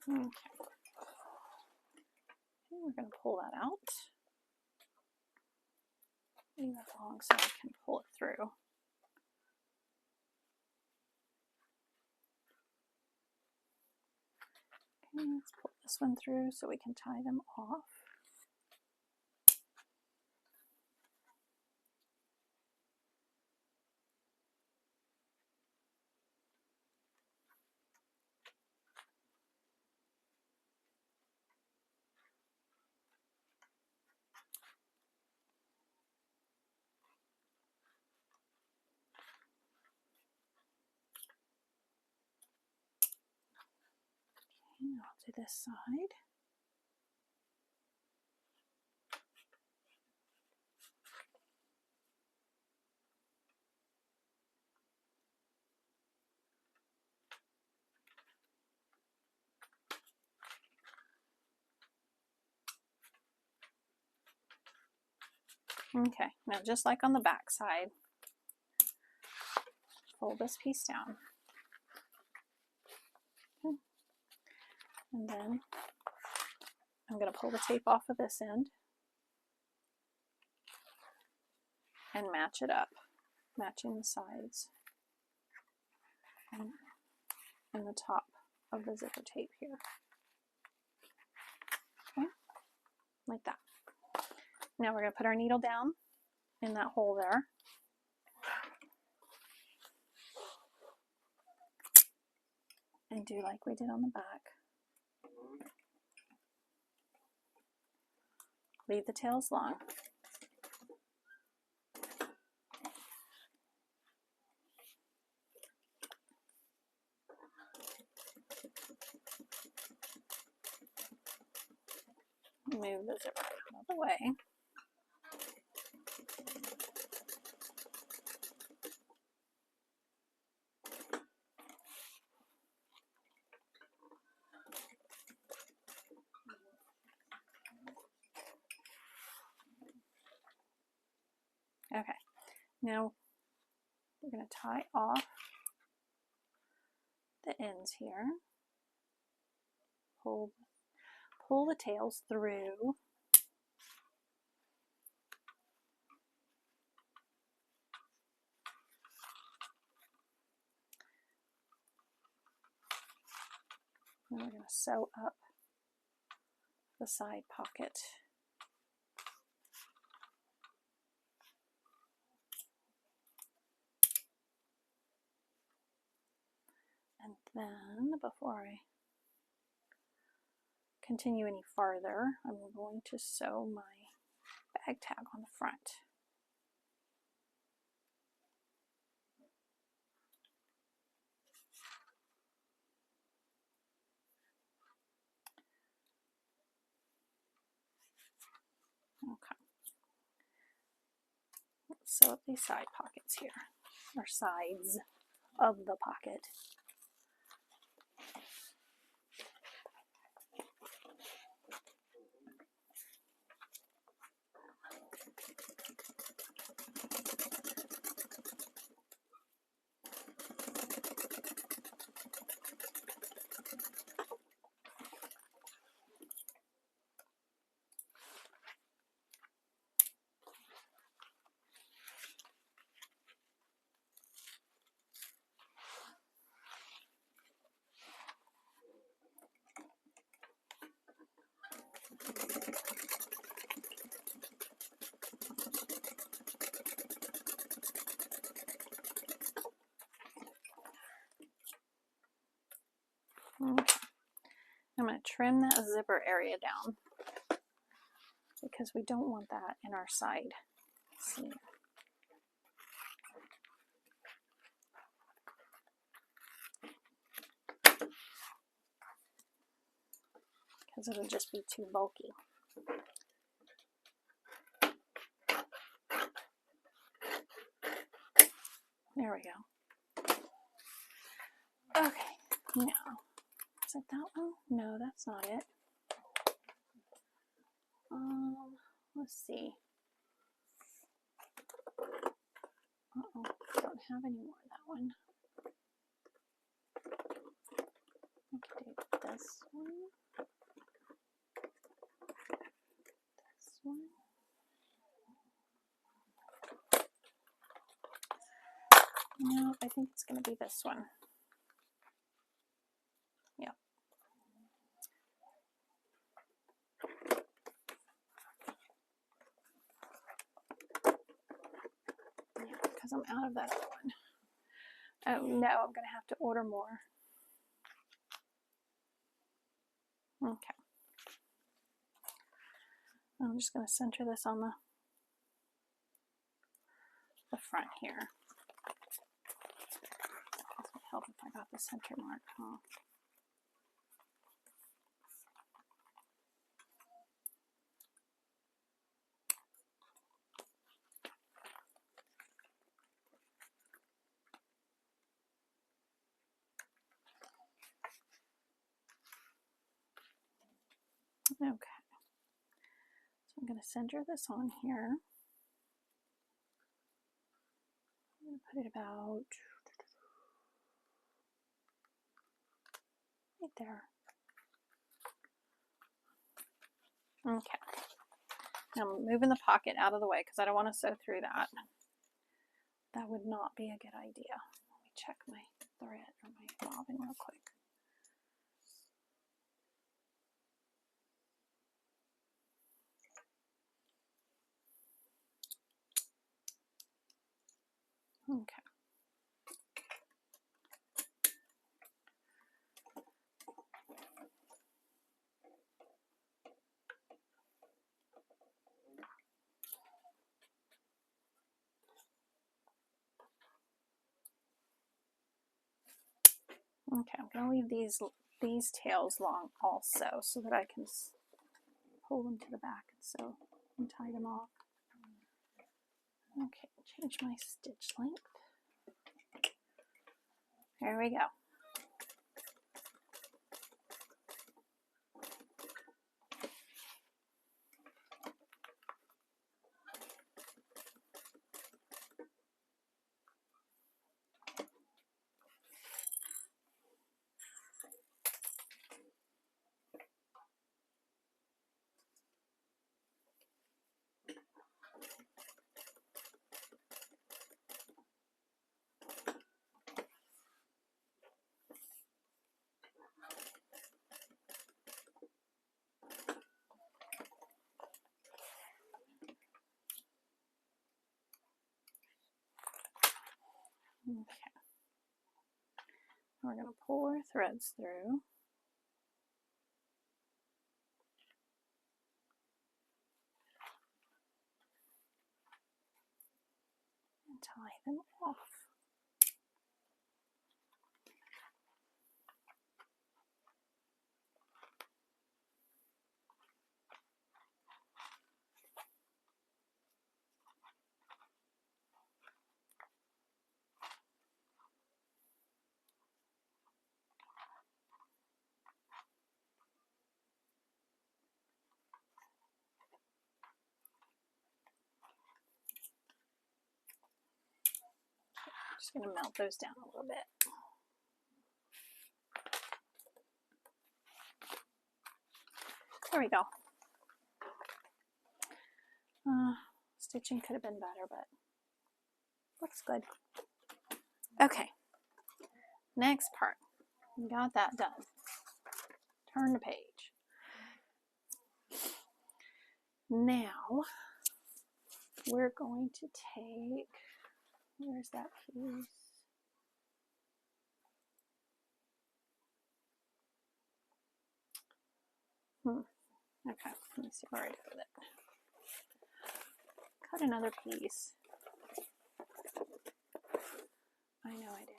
Okay. We're going to pull that out. Leave that long so I can pull it through. Okay, let's pull this one through so we can tie them off. I'll do this side. Okay, now just like on the back side, fold this piece down. Okay. And then I'm going to pull the tape off of this end and match it up, matching the sides and the top of the zipper tape here. Okay, like that. Now we're going to put our needle down in that hole there. And do like we did on the back. Leave the tails long. Move the zipper out of the way. Okay, now we're going to tie off the ends here. Pull the tails through. And we're going to sew up the side pocket. And then, before I continue any farther, I'm going to sew my bag tag on the front. Okay. Let's sew up these side pockets here, or sides of the pocket. Okay. I'm going to trim that zipper area down because we don't want that in our side seam. Because it'll just be too bulky. There we go. Okay, now, is it that one? No, that's not it. Let's see. Uh-oh, I don't have any more of that one. I can do this one. going to be this one. Yeah. Because I'm out of that other one. Oh no, I'm going to have to order more. Okay. I'm just going to center this on the front here. This would help if I got the center mark, huh? Okay. So I'm going to center this on here. I'm going to put it about right there. Okay. Now I'm moving the pocket out of the way because I don't want to sew through that. That would not be a good idea. Let me check my thread or my bobbin real quick. Okay. Okay, I'm going to leave these tails long also so that I can pull them to the back and tie them off. Okay, change my stitch length. There we go. Okay. We're going to pull our threads through. And tie them off. Just going to melt those down a little bit. There we go. Stitching could have been better, but looks good. Okay, next part. We got that done. Turn the page. Now we're going to take, where's that piece? Okay, let me see what I did with it. Cut another piece. I know I did.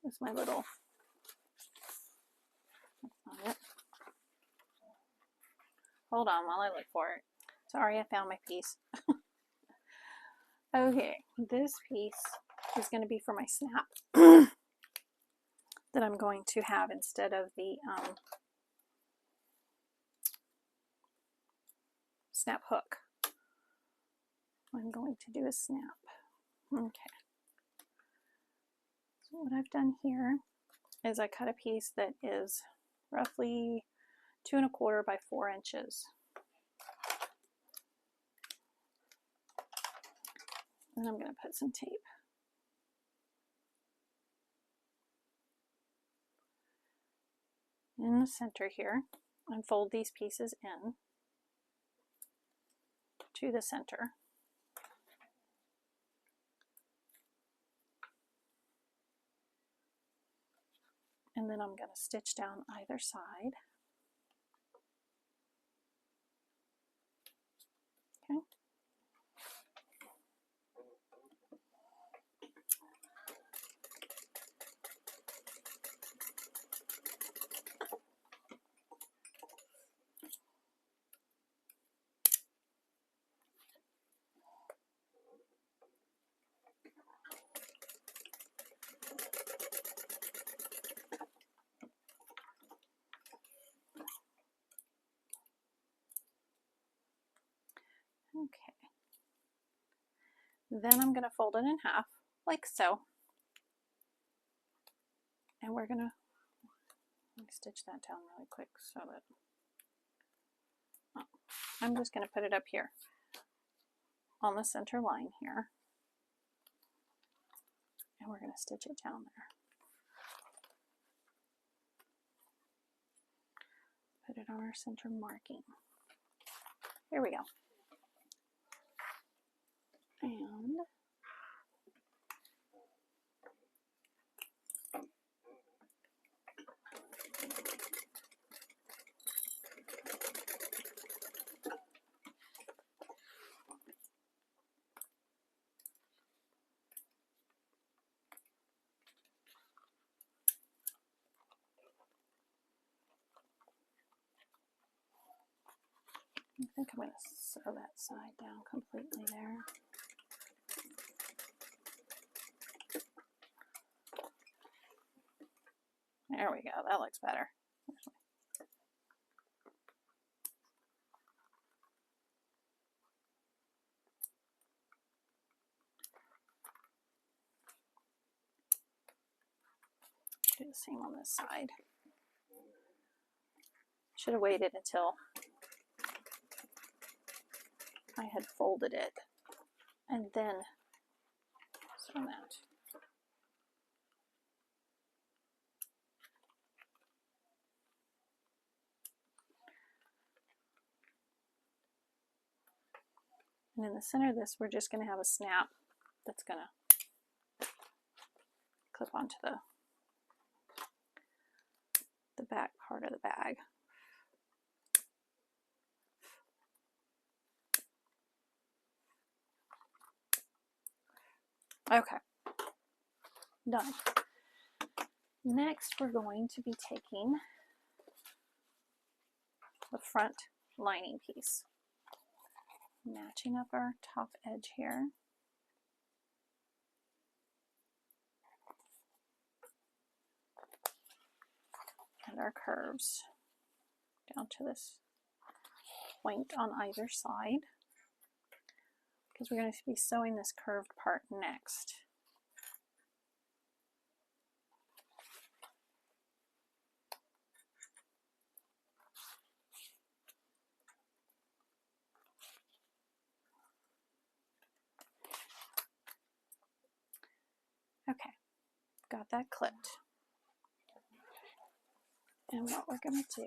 That's my little, that's not it. Hold on while I look for it. Sorry, I found my piece. Okay, this piece is going to be for my snap that I'm going to have instead of the snap hook. I'm going to do a snap. Okay. So what I've done here is I cut a piece that is roughly 2 1/4 by 4 inches. And I'm going to put some tape in the center here and fold these pieces in to the center. And then I'm going to stitch down either side. Okay. Okay. Then I'm going to fold it in half, like so. And we're going to stitch that down really quick so that I'm just going to put it up here on the center line here. And we're going to stitch it down there. Put it on our center marking. Here we go. And I think I'm going to sew that side down completely there. There we go, that looks better. Do the same on this side. Should have waited until I had folded it and then sew that. And in the center of this, we're just going to have a snap that's going to clip onto the back part of the bag. Okay, done. Next, we're going to be taking the front lining piece, matching up our top edge here. And our curves down to this point on either side, because we're going to be sewing this curved part next. Okay, got that clipped. And what we're going to do,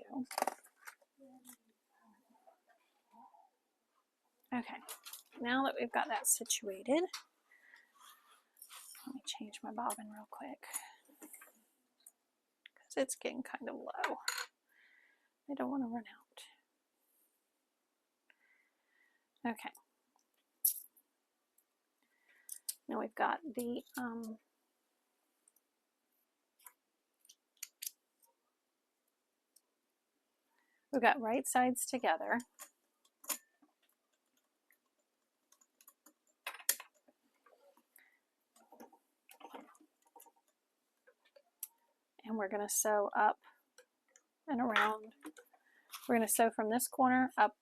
okay, now that we've got that situated, let me change my bobbin real quick because it's getting kind of low. I don't want to run out. Okay. Now we've got the we've got right sides together. And we're going to sew up and around. We're going to sew from this corner up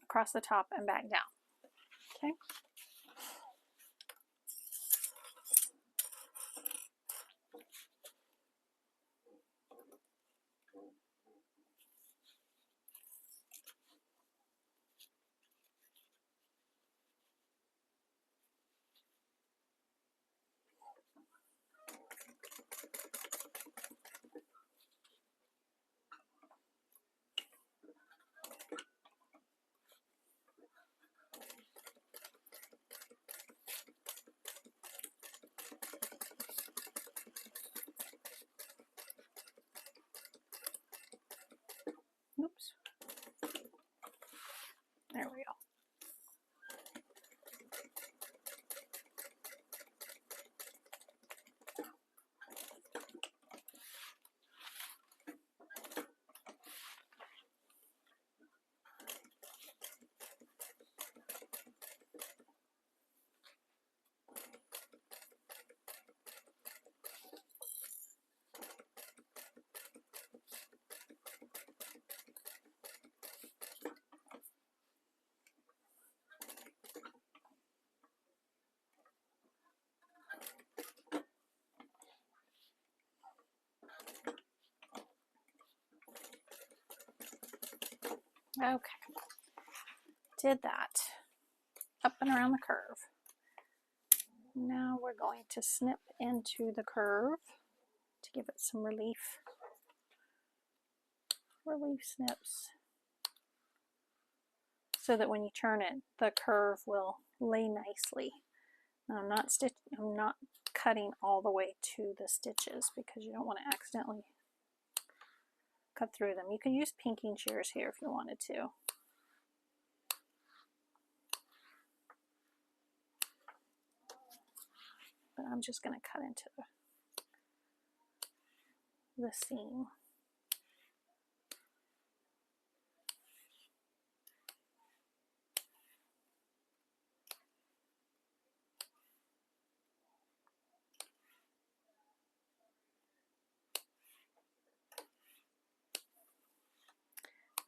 across the top and back down. Okay. Okay, did that up and around the curve. Now we're going to snip into the curve to give it some relief. Relief snips, so that when you turn it, the curve will lay nicely. Now I'm not cutting all the way to the stitches because you don't want to accidentally cut through them. You can use pinking shears here if you wanted to. But I'm just going to cut into the seam.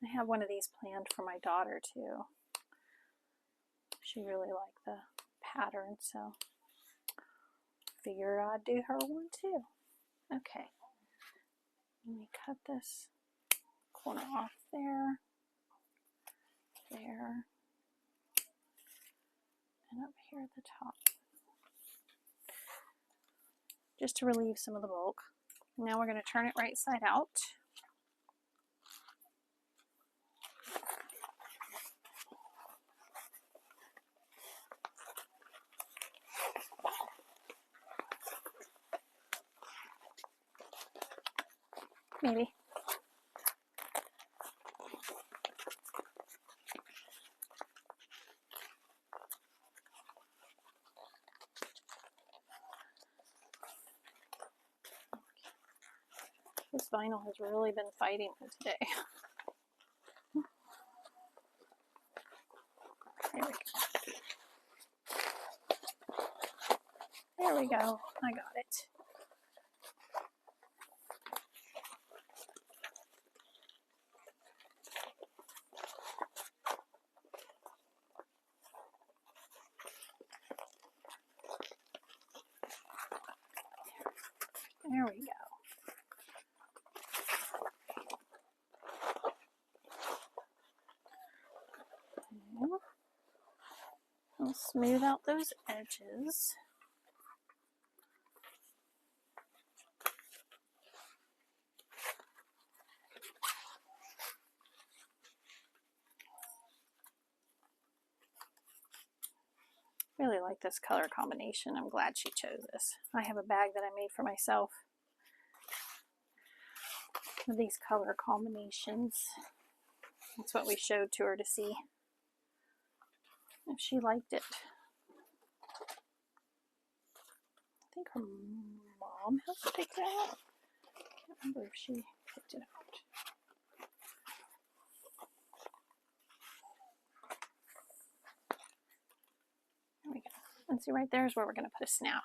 I have one of these planned for my daughter too. She really liked the pattern, so figured I'd do her one too. Okay, let me cut this corner off there, there, and up here at the top, just to relieve some of the bulk. Now we're going to turn it right side out. Maybe. This vinyl has really been fighting me today. There we go. I got it. There we go. I'll smooth out those edges. Really like this color combination. I'm glad she chose this. I have a bag that I made for myself with these color combinations. That's what we showed to her to see if she liked it. I think her mom helped pick that out. I can't remember if she picked it out. There we go. And see, right there is where we're going to put a snout.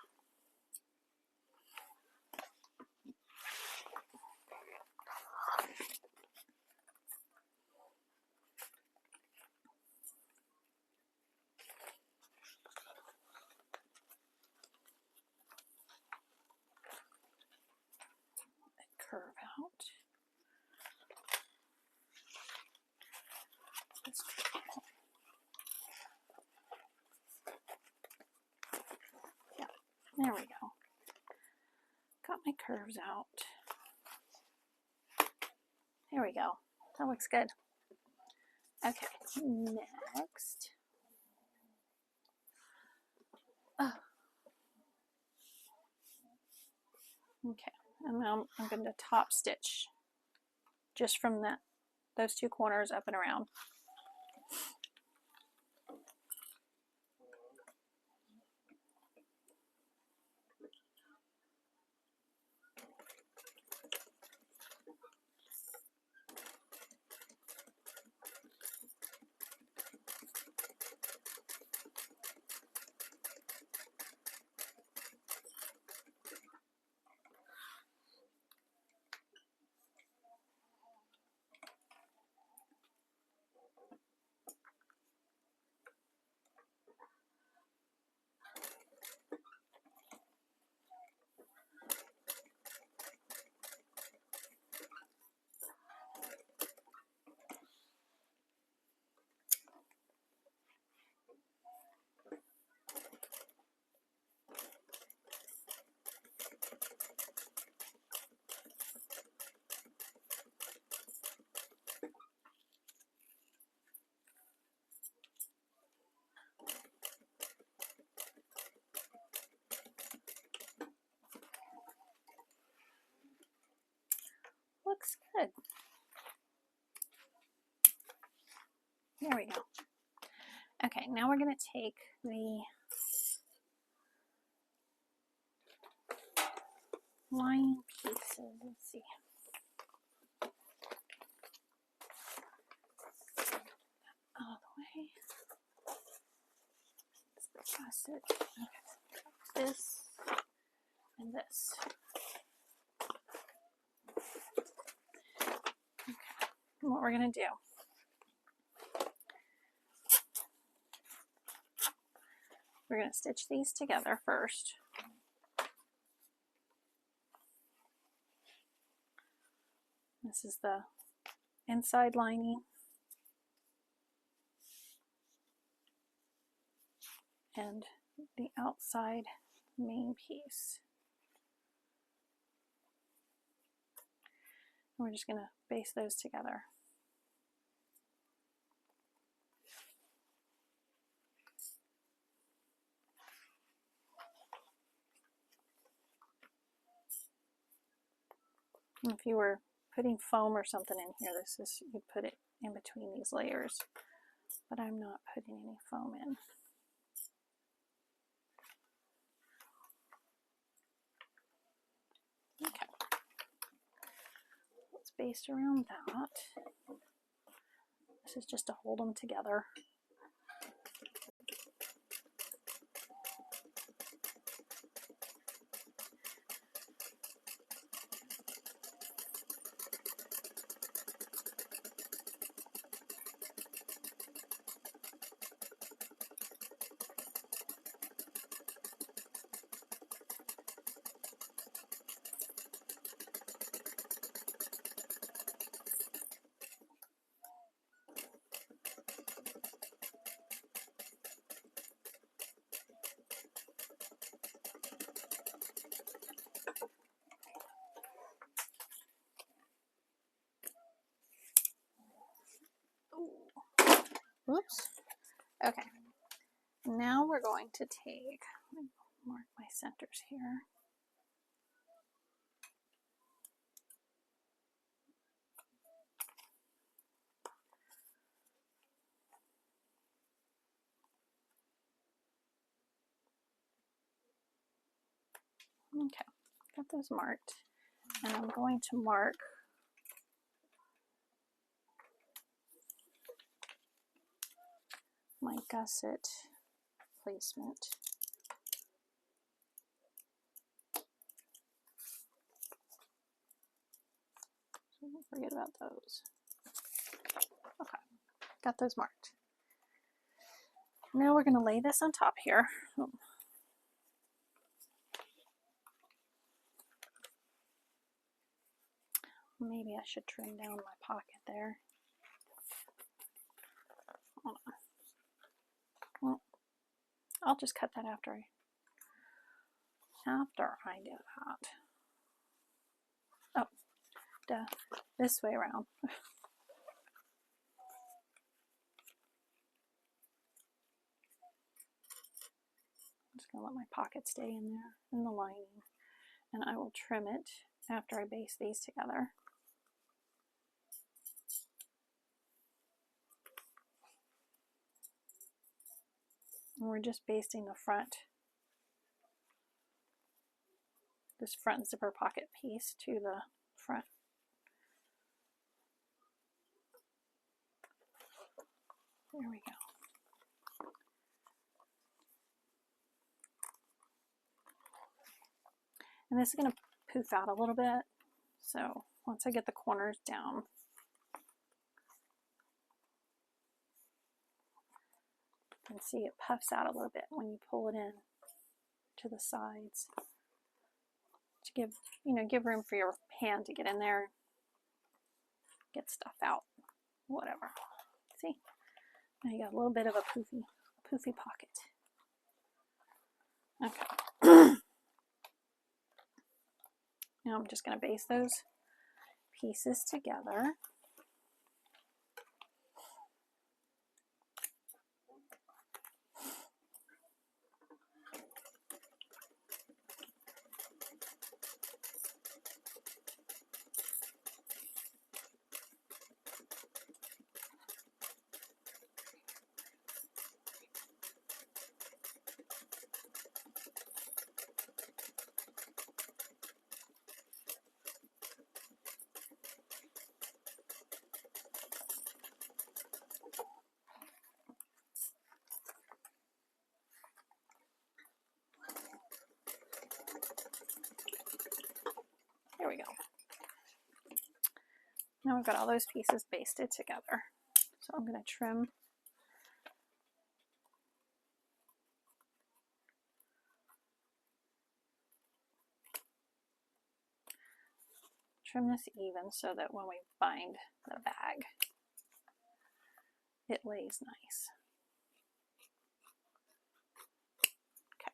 Curve out. Yeah, there we go. Got my curves out. There we go. That looks good. Okay, next. Oh. Okay, and now I'm going to top stitch just from those two corners up and around. looks good. There we go. Okay, now we're going to take the lining pieces. Let's see. All the way. Gusset. Okay. This and this. Okay. And what we're going to do, we're going to stitch these together first. This is the inside lining. And the outside main piece. And we're just going to baste those together. And if you were putting foam or something in here, this is, you put it in between these layers, but I'm not putting any foam in. Okay, let's baste around that. This is just to hold them together. Oops. Okay. Now we're going to take, let me mark my centers here. Okay, got those marked. And I'm going to mark my gusset placement. So don't forget about those. Okay, got those marked. Now we're going to lay this on top here. Oh. Maybe I should trim down my pocket there. Hold on. Well, I'll just cut that after I do that. Oh, duh, this way around. I'm just gonna let my pocket stay in there, in the lining, and I will trim it after I baste these together. And we're just basting the front, this front zipper pocket piece to the front. There we go. And this is going to poof out a little bit. So once I get the corners down, you can see it puffs out a little bit when you pull it in to the sides to give, give room for your hand to get in there, get stuff out, whatever. See, now you got a little bit of a poofy pocket. Okay. Now I'm just going to baste those pieces together. Now we've got all those pieces basted together. So I'm going to trim this even so that when we bind the bag, it lays nice. Okay,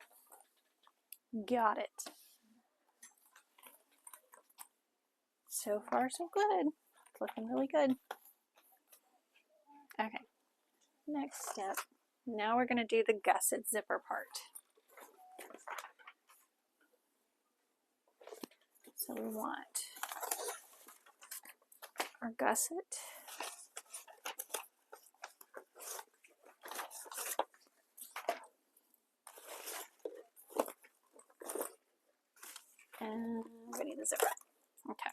got it. So far, so good. It's looking really good. Okay, next step. Now we're going to do the gusset zipper part. So we want our gusset. And we need the zipper. Okay.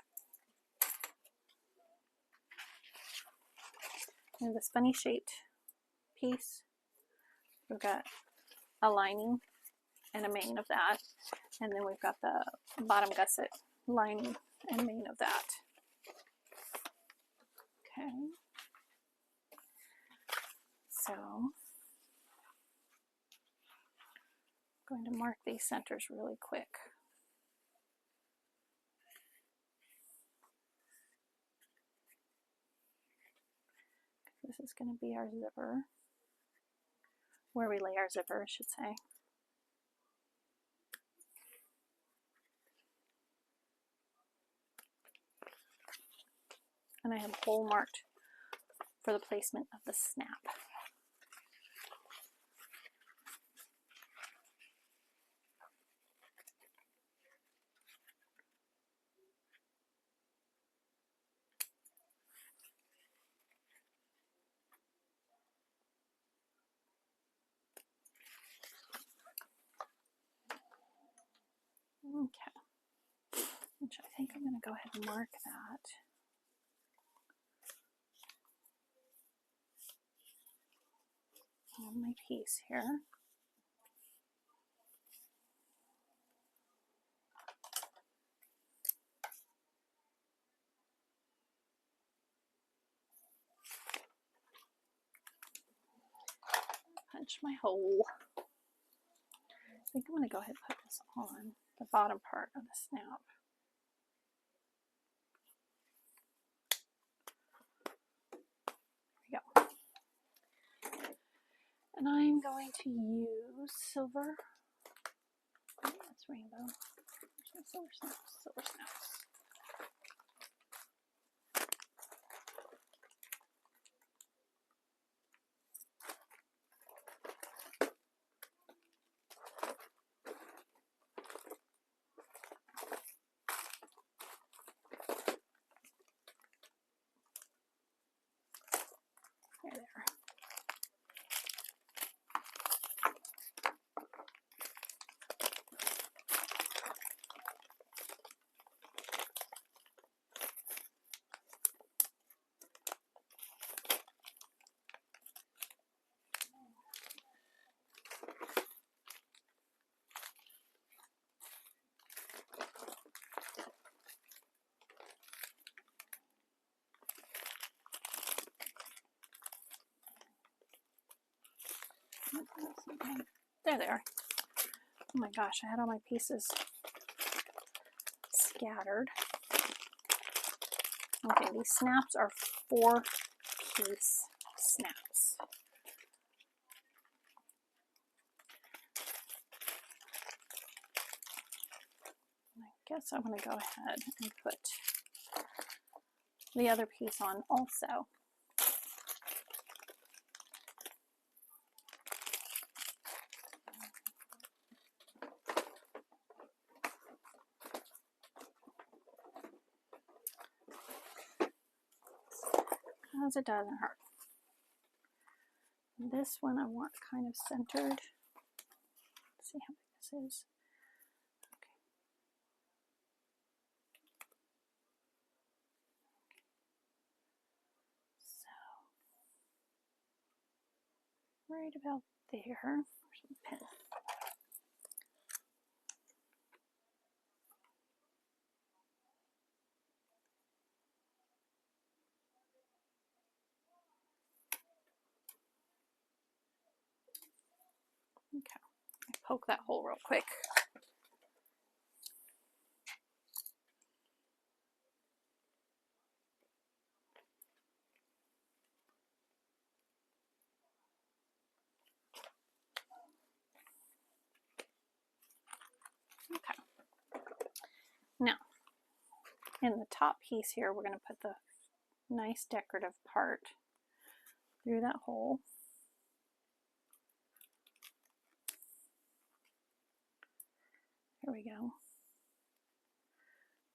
And this funny shaped piece, we've got a lining and a main of that. And then we've got the bottom gusset lining and main of that. Okay. So I'm going to mark these centers really quick. This is going to be our zipper, where we lay our zipper, I should say. And I have a hole marked for the placement of the snap. Okay, which I think I'm going to go ahead and mark that. On my piece here. Punch my hole. I think I'm going to go ahead and put this on the bottom part of the snap. There we go. And I'm going to use silver. Oh, that's rainbow. Silver snaps. Silver snaps. There. There they are. Oh my gosh, I had all my pieces scattered. Okay, these snaps are 4-piece snaps. I guess I'm going to go ahead and put the other piece on also. As it doesn't hurt. This one I want kind of centered. Let's see how big this is. Okay. So right about there. Where's my pen? Okay, poke that hole real quick. Okay. Now, in the top piece here, we're going to put the nice decorative part through that hole. Here we go.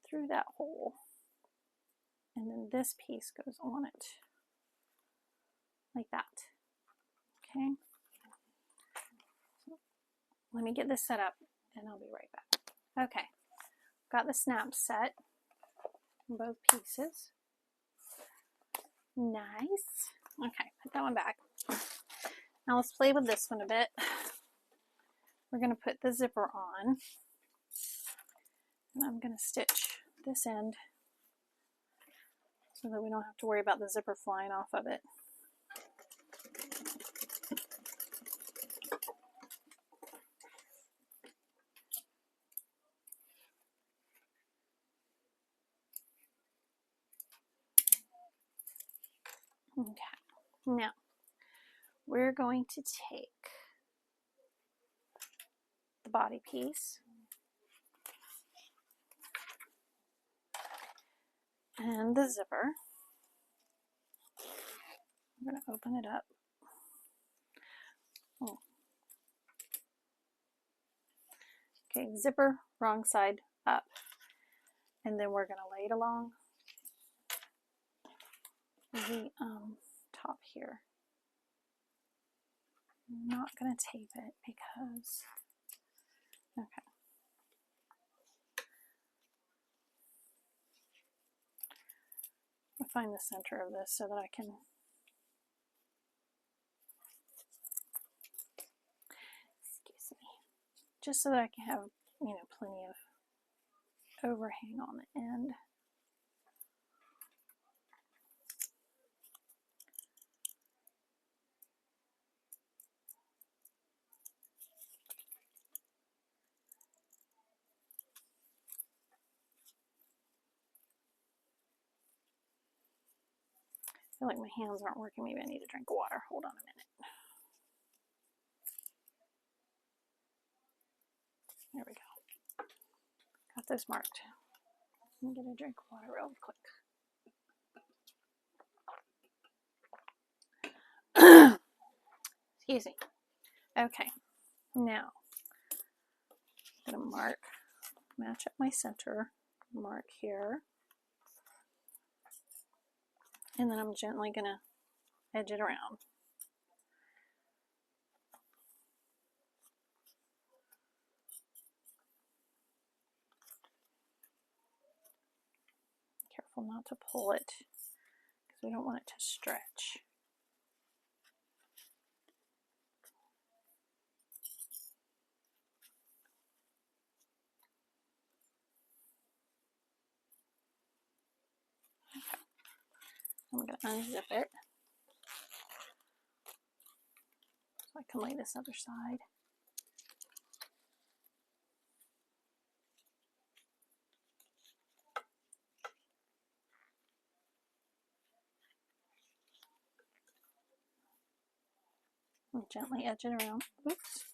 Through that hole. And then this piece goes on it. Like that. Okay. So let me get this set up and I'll be right back. Okay. Got the snaps set in both pieces. Nice. Okay, put that one back. Now let's play with this one a bit. We're going to put the zipper on. And I'm going to stitch this end so that we don't have to worry about the zipper flying off of it. Okay, now we're going to take the body piece and the zipper. I'm going to open it up. Oh. Okay, zipper, wrong side up. And then we're going to lay it along the top here. I'm not going to tape it because, okay. I'll find the center of this so that I can, excuse me, just so that I can have, you know, plenty of overhang on the end. I feel like my hands aren't working. Maybe I need a drink of water. Hold on a minute. There we go. Got those marked. Let me get a drink of water real quick. Excuse me. Okay, now I'm going to match up my center, mark here, and then I'm gently going to edge it around. Careful not to pull it because we don't want it to stretch. Okay. I'm going to unzip it so I can lay this other side. And gently edge it around. Oops.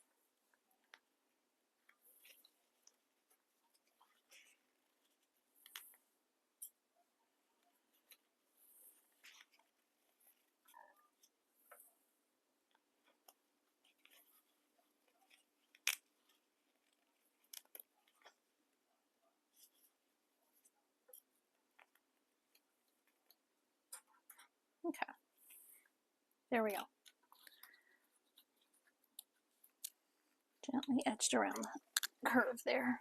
Okay, there we go. Gently edged around the curve there.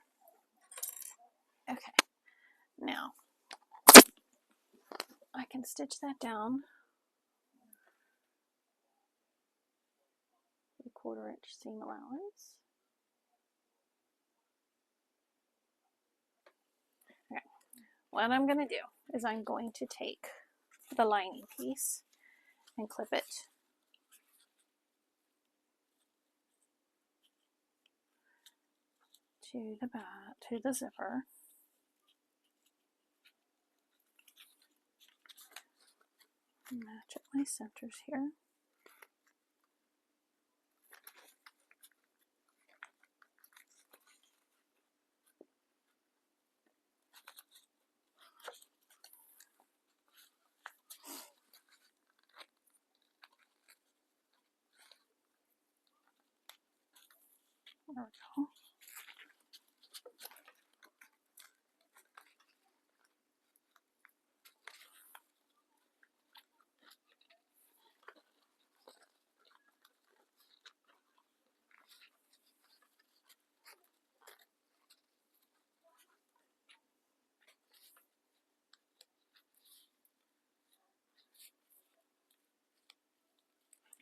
Okay, now I can stitch that down. 3/4 inch seam allowance. Okay, what I'm going to do is I'm going to take the lining piece and clip it to the back, to the zipper. Match up my centers here. There we go.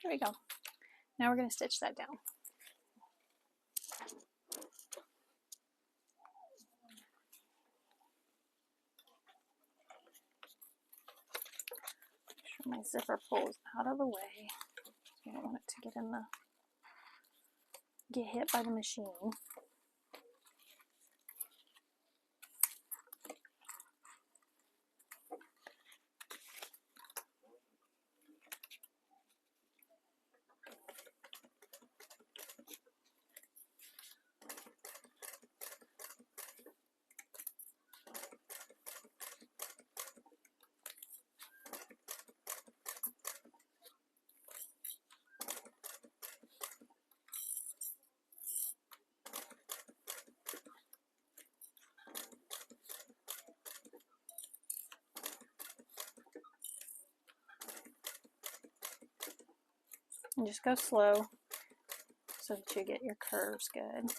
There we go. Now we're going to stitch that down. Make sure my zipper pulls out of the way. I don't want it to get hit by the machine. And just go slow so that you get your curves good.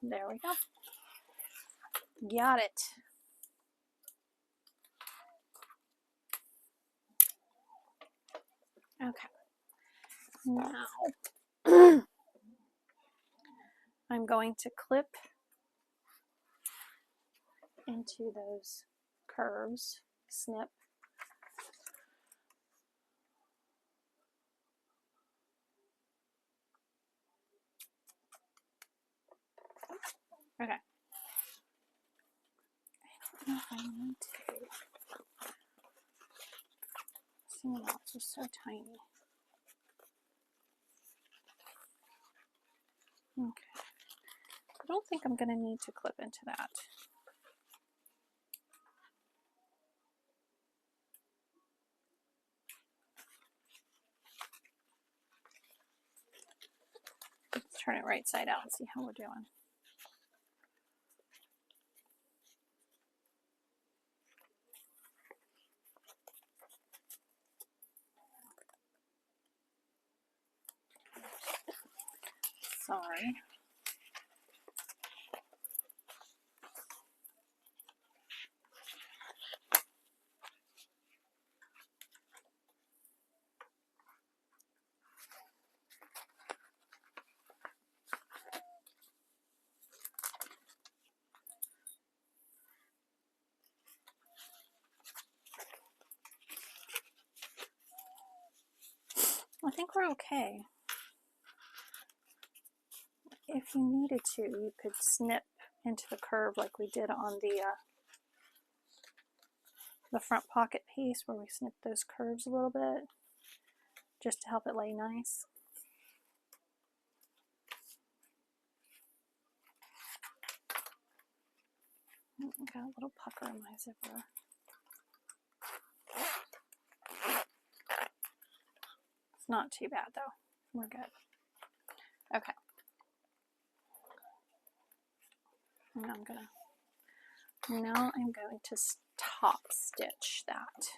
There we go. Got it. Okay. Now I'm going to clip into those curves, snip. Okay. I don't know if I need to. Some knots are so tiny. Okay. I don't think I'm going to need to clip into that. Let's turn it right side out and see how we're doing. Sorry. I think we're okay. If you needed to, you could snip into the curve like we did on the front pocket piece where we snipped those curves a little bit, just to help it lay nice. Got a little pucker in my zipper. It's not too bad though. We're good. Okay. Now I'm going to top stitch that.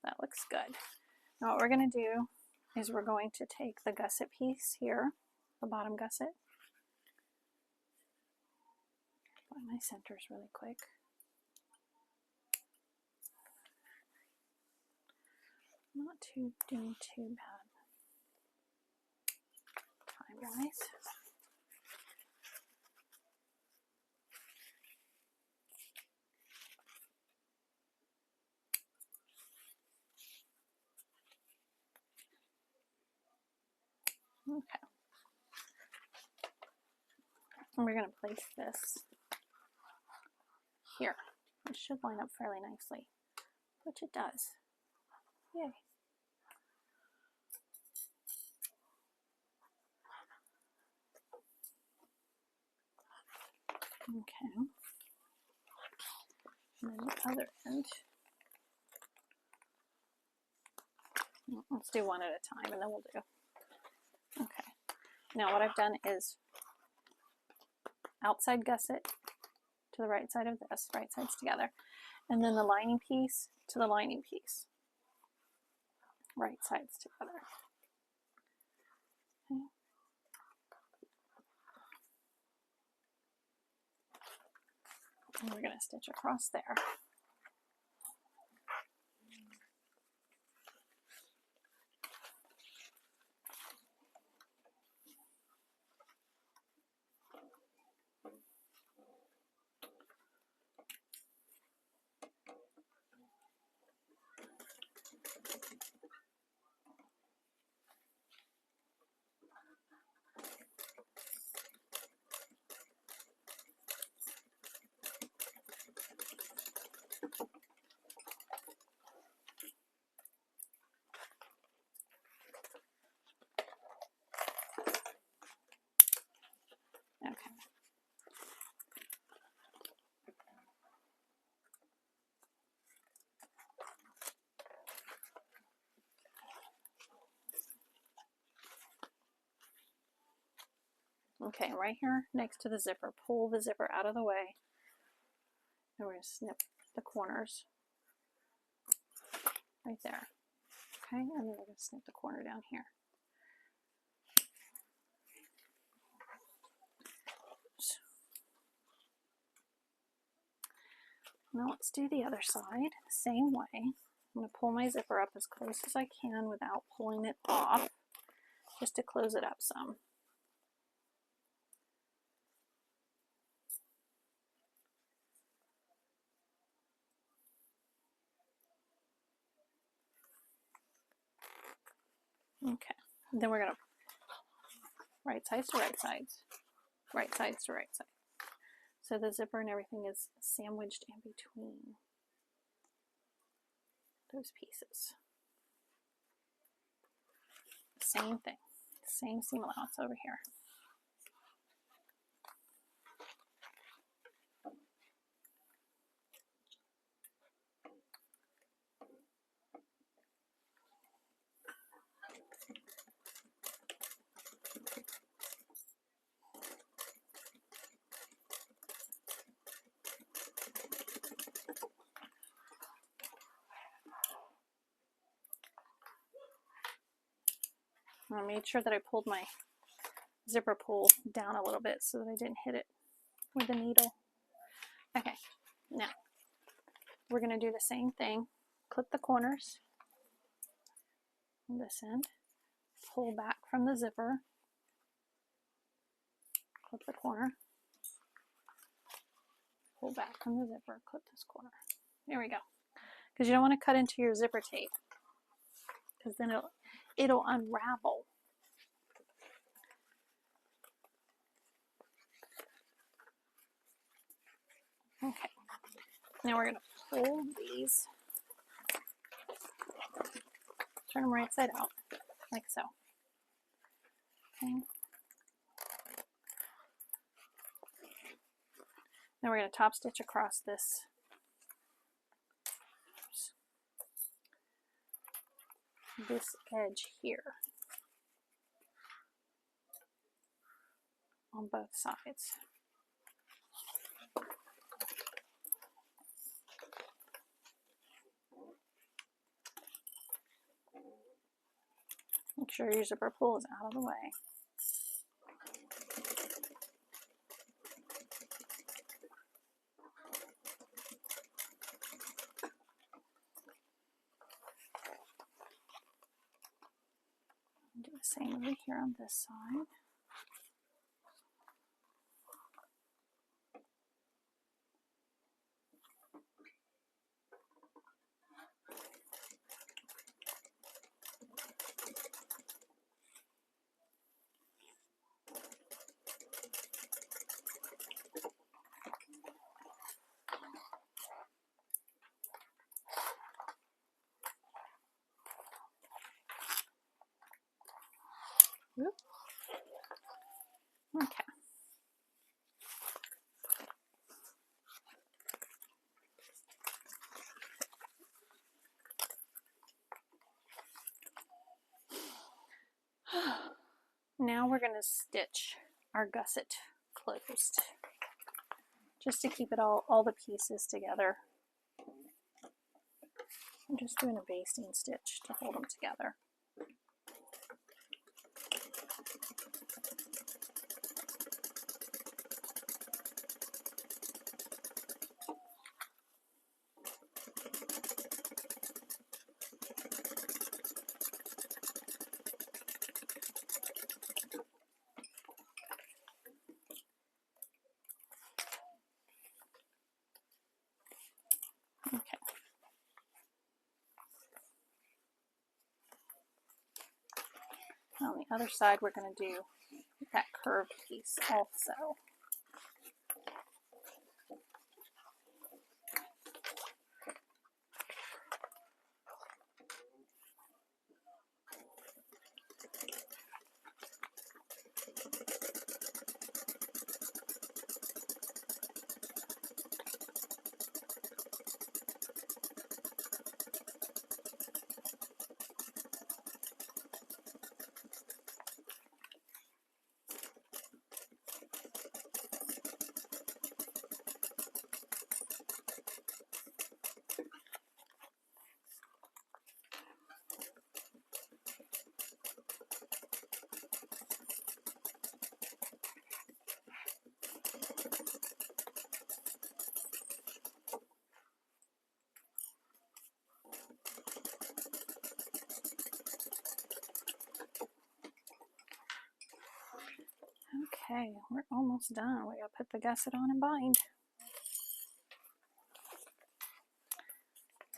That looks good. Now what we're going to do is we're going to take the gusset piece here, the bottom gusset. Find my centers really quick. Not doing too bad time-wise. Okay. And we're going to place this here. It should line up fairly nicely, which it does. Yay. Okay. And then the other end. Let's do one at a time and then we'll do. Okay. Now what I've done is outside gusset to the right side of this, right sides together, and then the lining piece to the lining piece, right sides together. Okay. And we're going to stitch across there. Okay, right here next to the zipper, pull the zipper out of the way, and we're going to snip the corners right there. Okay, and then we're going to snip the corner down here. Now let's do the other side, same way. I'm going to pull my zipper up as close as I can without pulling it off, just to close it up some. Okay, then we're going to right sides to right sides, right sides to right sides. So the zipper and everything is sandwiched in between those pieces. Same thing, same seam allowance over here. I made sure that I pulled my zipper pull down a little bit so that I didn't hit it with the needle. Okay, now we're going to do the same thing. Clip the corners on this end, pull back from the zipper, clip the corner, pull back from the zipper, clip this corner. There we go. Because you don't want to cut into your zipper tape, because then it'll unravel. Okay, now we're going to pull these, turn them right side out, like so. Okay. Now we're going to top stitch across this. This edge here on both sides. Make sure your zipper pull is out of the way. Do the same over here on this side. Okay. Now we're going to stitch our gusset closed, just to keep it all the pieces together. I'm just doing a basting stitch to hold them together. Okay. On the other side, we're going to do that curved piece also. Okay, we're almost done. We gotta put the gusset on and bind.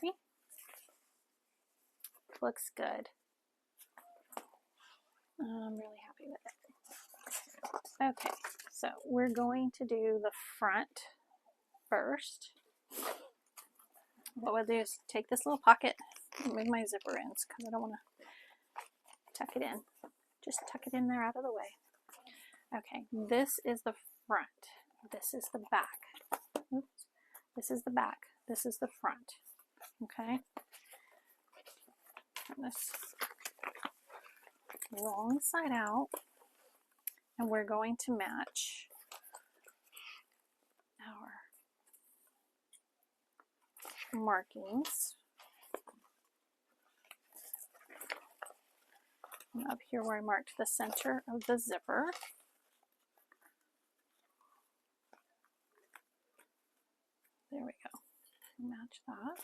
See? Looks good. I'm really happy with it. Okay, so we're going to do the front first. What we'll do is take this little pocket and move my zipper ends because I don't want to tuck it in. Just tuck it in there out of the way. Okay, this is the front. This is the back. Oops. This is the back. This is the front. Okay. Turn this wrong side out, and we're going to match our markings. And up here where I marked the center of the zipper. There we go. Match that.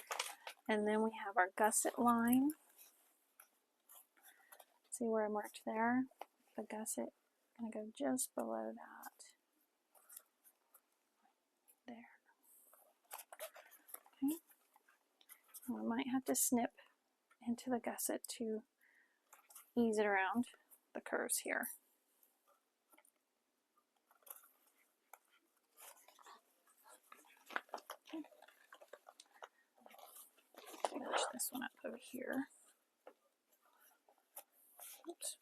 And then we have our gusset line. See where I marked there? The gusset, I'm going to go just below that. There. Okay. And I might have to snip into the gusset to ease it around the curves here. Match this one up over here. Oops.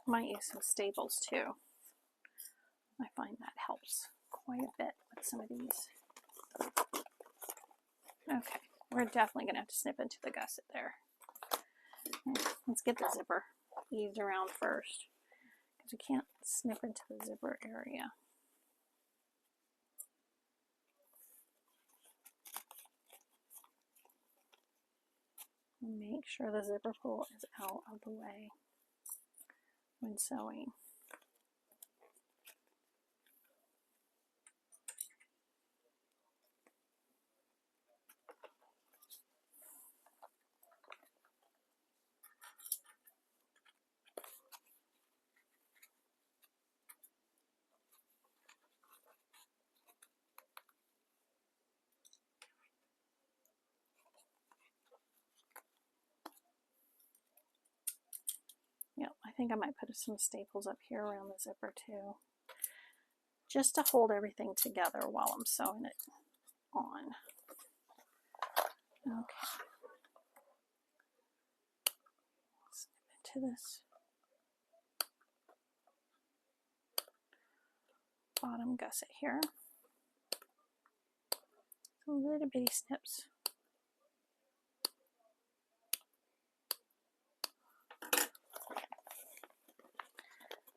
Might use some staples too. I find that helps quite a bit with some of these. Okay, we're definitely going to have to snip into the gusset there. Let's get the zipper eased around first, because we can't snip into the zipper area. Make sure the zipper pull is out of the way when sewing. Yep, I think I might put some staples up here around the zipper too, just to hold everything together while I'm sewing it on. Okay. Snip into this bottom gusset here. Little bitty snips.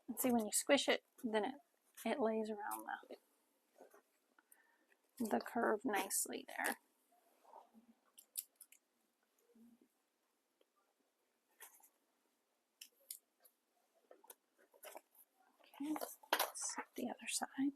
And see, when you squish it, then it lays around the curve nicely there. Okay, let's snip the other side.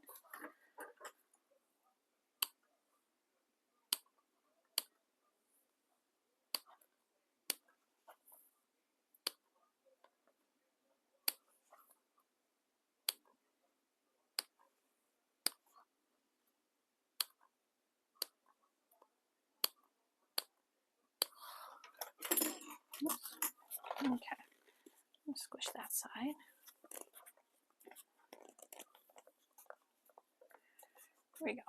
Okay, let's squish that side. There we go.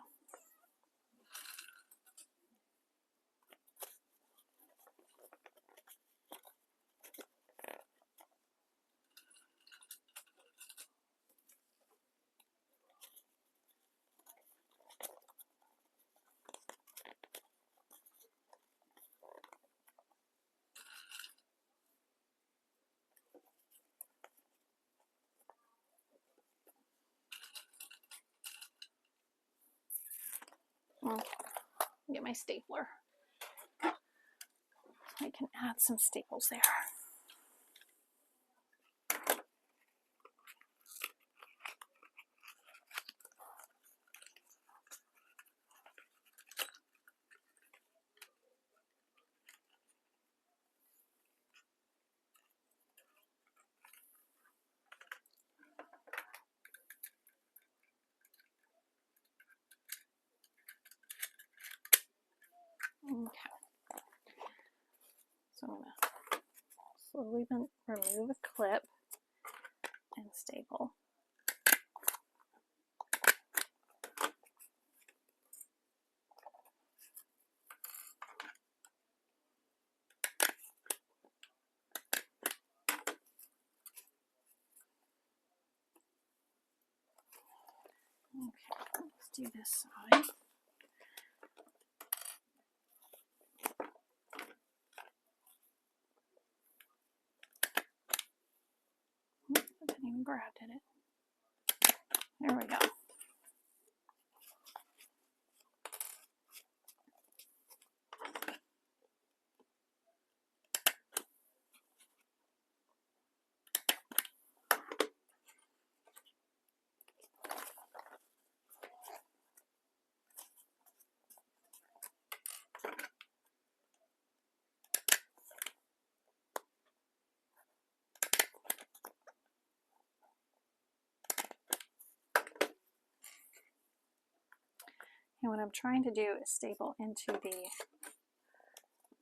Okay. Get my stapler. I can add some staples there. Okay. So I'm going to slowly remove a clip and staple. Okay, let's do this side. I didn't even grab, did it? There we go. And what I'm trying to do is staple into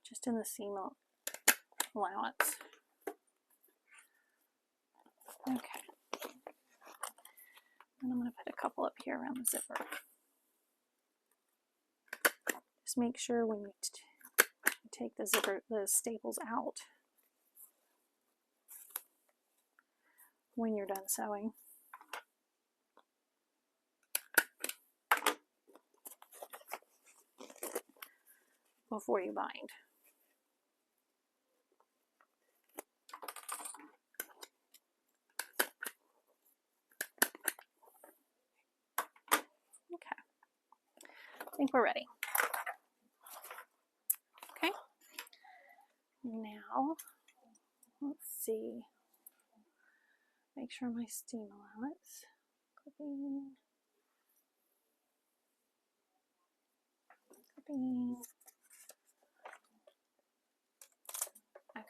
just in the seam allowance. Okay. And I'm going to put a couple up here around the zipper. Just make sure when you take the staples out when you're done sewing. Before you bind. Okay, I think we're ready. Okay, now, let's see, make sure my steam allowance, clipping, clipping, okay.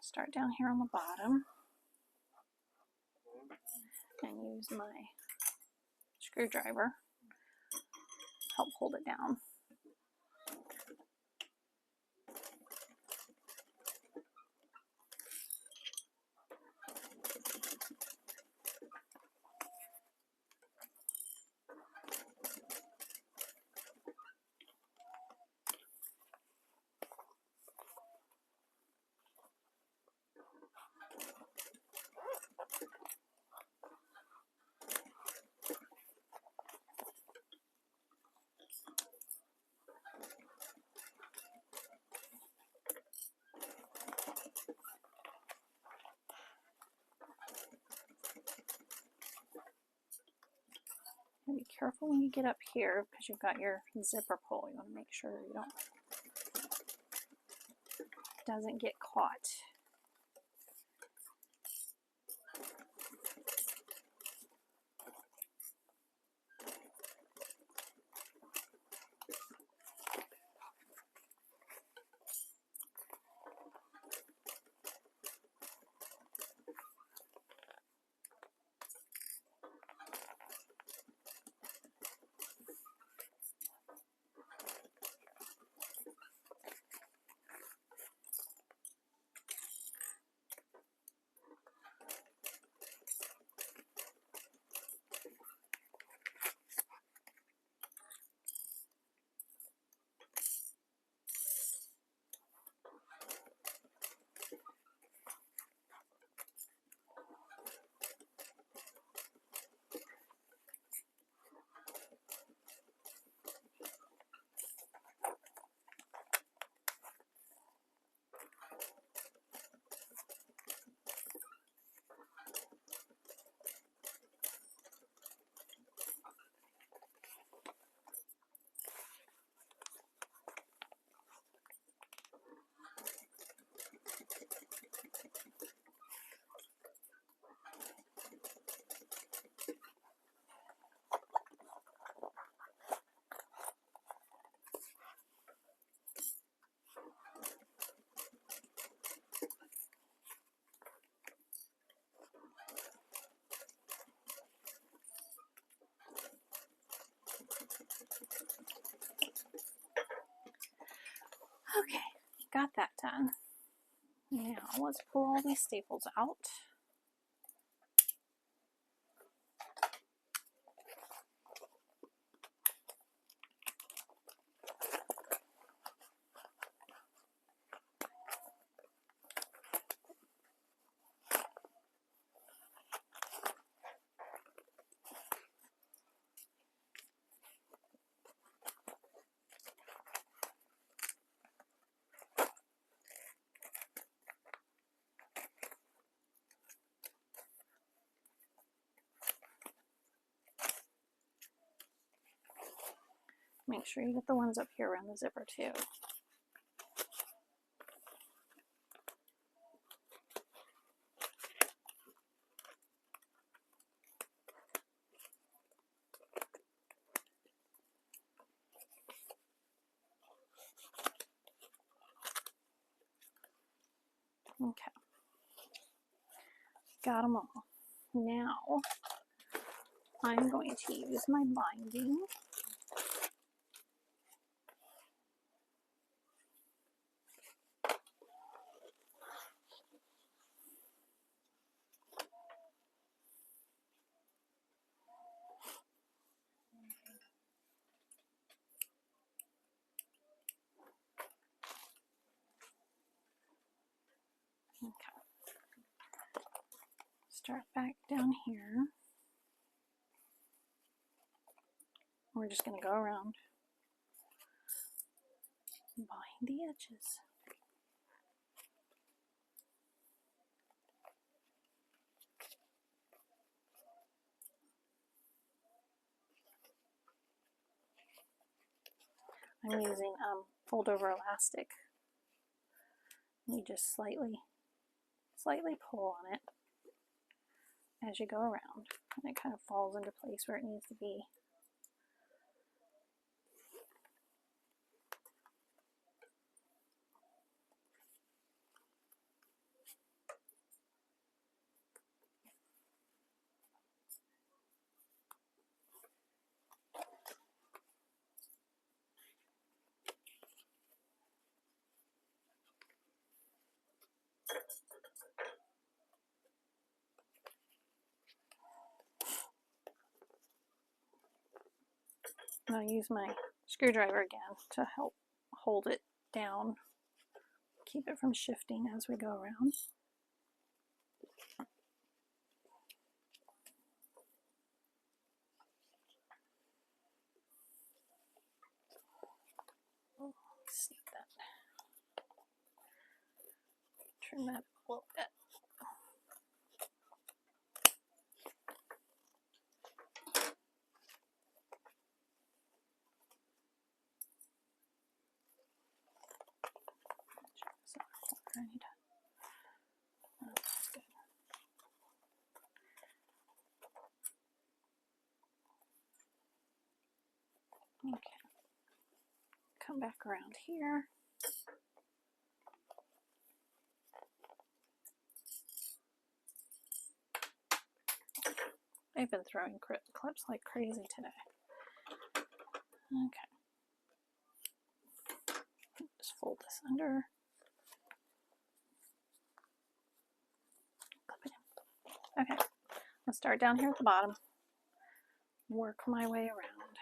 Start down here on the bottom and use my screwdriver to help hold it down. Be careful when you get up here because you've got your zipper pull. You want to make sure you doesn't get caught. Okay, got that done. Now let's pull all these staples out. Make sure you get the ones up here around the zipper too. Okay, got them all. Now I'm going to use my binding. Okay. Start back down here. We're just going to go around and bind the edges. I'm using fold over elastic. You just slightly pull on it as you go around, and it kind of falls into place where it needs to be. And I'll use my screwdriver again to help hold it down, keep it from shifting as we go around. Sneak that. Turn that a little bit. Right. Oh, that's good. Okay. Come back around here. They've been throwing clips like crazy today. Okay. Just fold this under. Clip it in. Okay. I'll start down here at the bottom. Work my way around.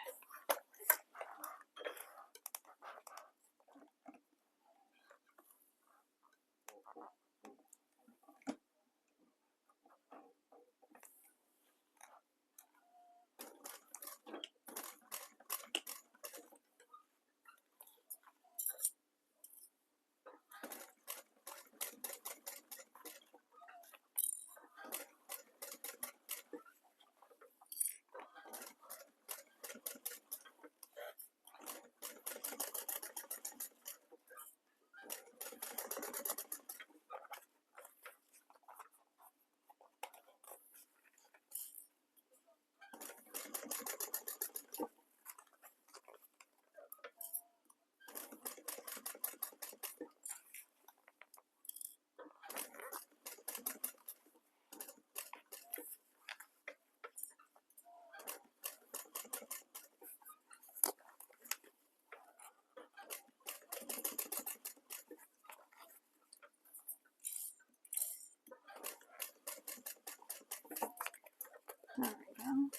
There we go.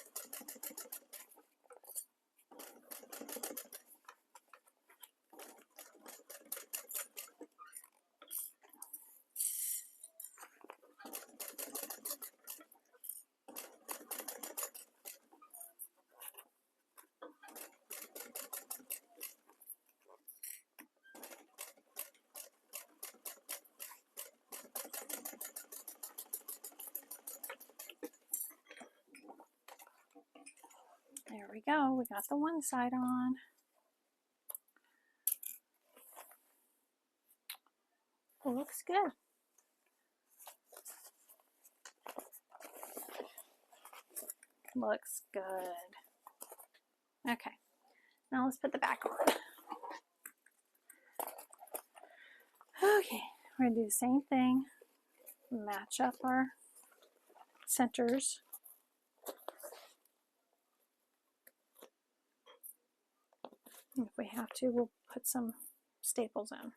There we go. We got the one side on. It looks good. Looks good. Okay. Now let's put the back on. Okay. We're going to do the same thing. Match up our centers. And if we have to, we'll put some staples in.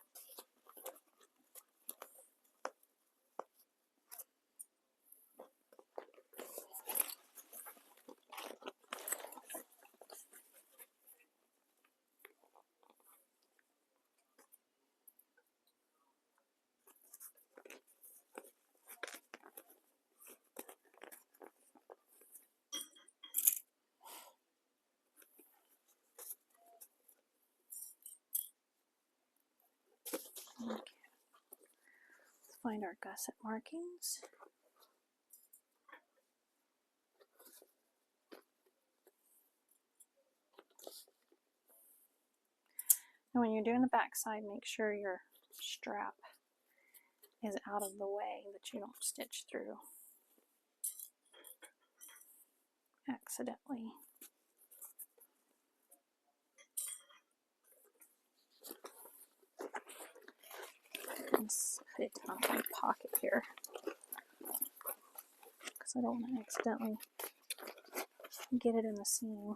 Okay. Let's find our gusset markings. And when you're doing the back side, make sure your strap is out of the way, that you don't stitch through accidentally. Let's put it down in my pocket here, because I don't want to accidentally get it in the seam.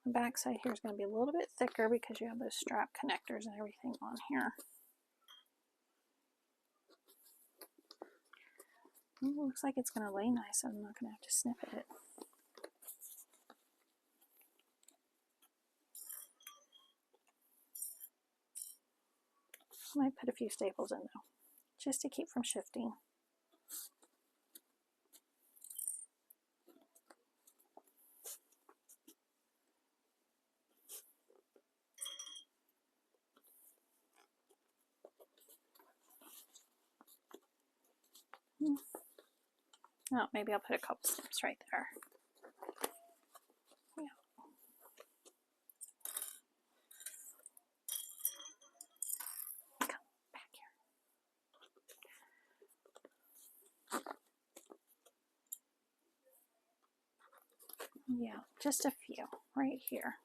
The back side here is going to be a little bit thicker because you have those strap connectors and everything on here. It looks like it's going to lay nice, so I'm not going to have to snip it. I might put a few staples in though, just to keep from shifting. Oh, maybe I'll put a couple snips right there. Yeah. Come back here. Yeah, just a few right here.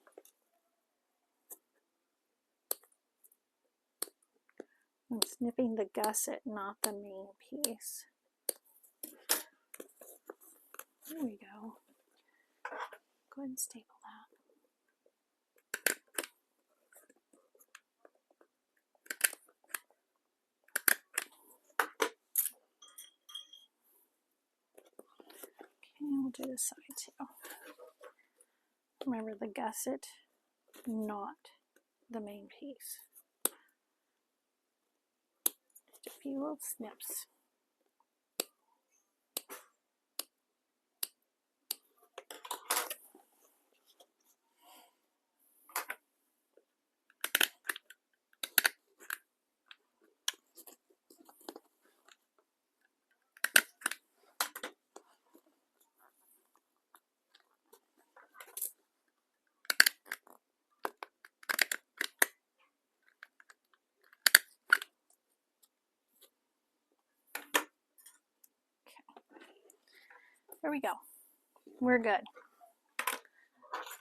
I'm snipping the gusset, not the main piece. There we go. Go ahead and staple that. Okay, we'll do this side too. Remember the gusset, not the main piece. Just a few little snips. There we go. We're good.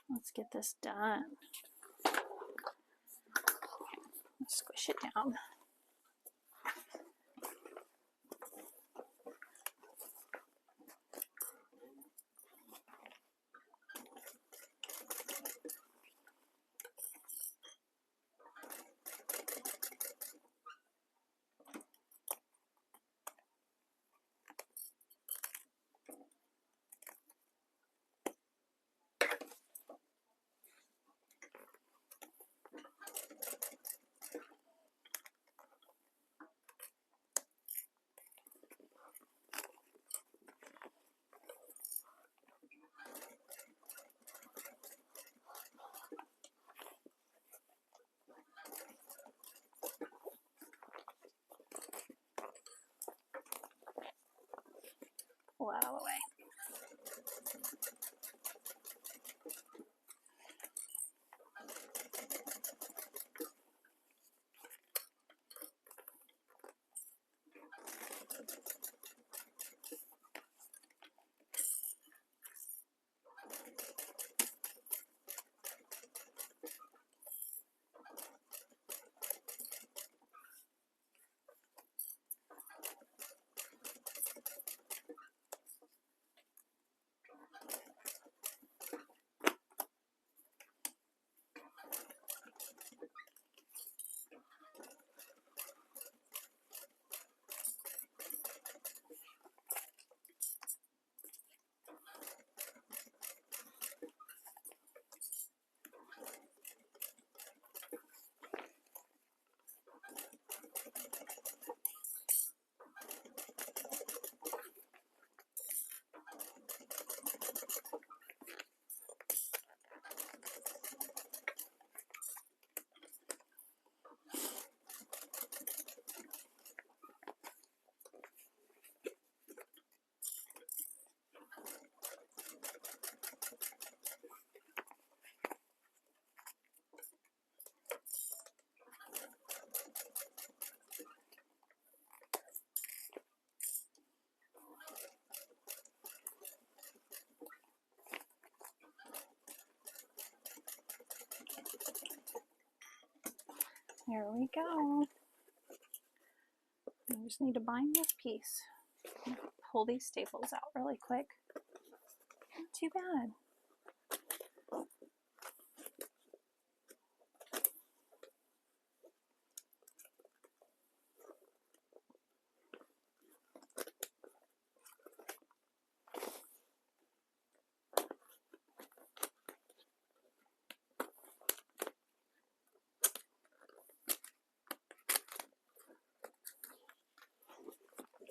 Let's get this done. Squish it down. Pull that out of the way. There we go. I just need to bind this piece. Pull these staples out really quick. Not too bad.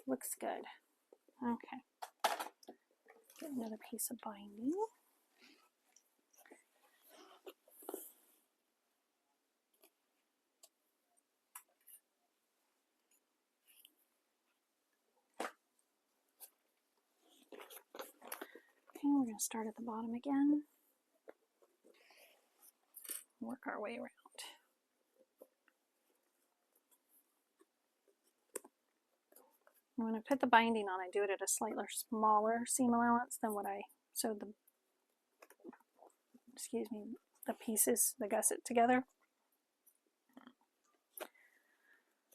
Looks good. Okay. Get another piece of binding. Okay, we're going to start at the bottom again. Work our way around. When I put the binding on, I do it at a slightly smaller seam allowance than what I sewed the, the pieces, the gusset together.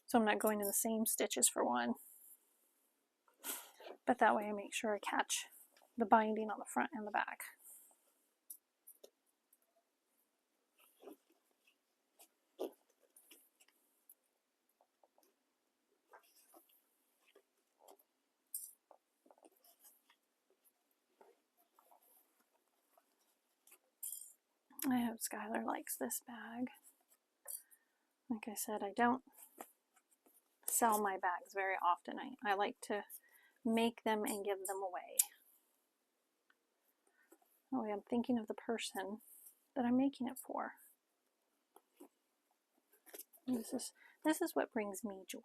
So I'm not going in the same stitches for one. But that way I make sure I catch the binding on the front and the back. I hope Skylar likes this bag. Like I said, I don't sell my bags very often. I like to make them and give them away. That way I'm thinking of the person that I'm making it for. This is what brings me joy.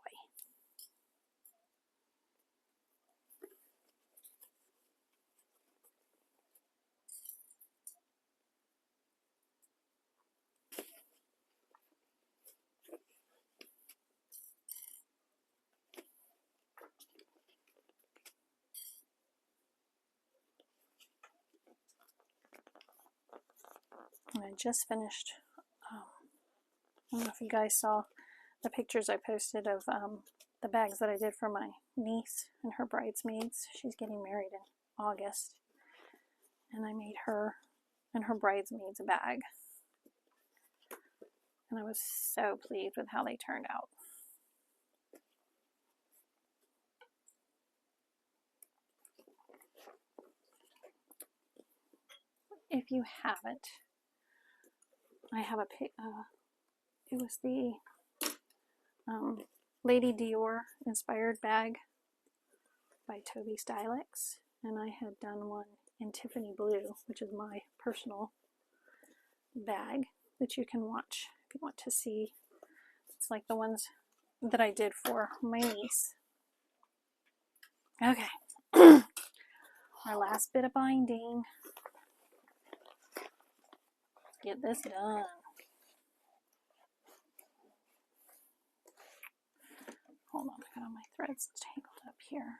And I just finished, I don't know if you guys saw the pictures I posted of the bags that I did for my niece and her bridesmaids. She's getting married in August. And I made her and her bridesmaids a bag. And I was so pleased with how they turned out. If you haven't, I have a it was the Lady Dior inspired bag by Toby Stylex, and I had done one in Tiffany Blue, which is my personal bag that you can watch if you want to see. It's like the ones that I did for my niece. Okay, our last bit of binding. Get this done. Hold on, I got all my threads tangled up here.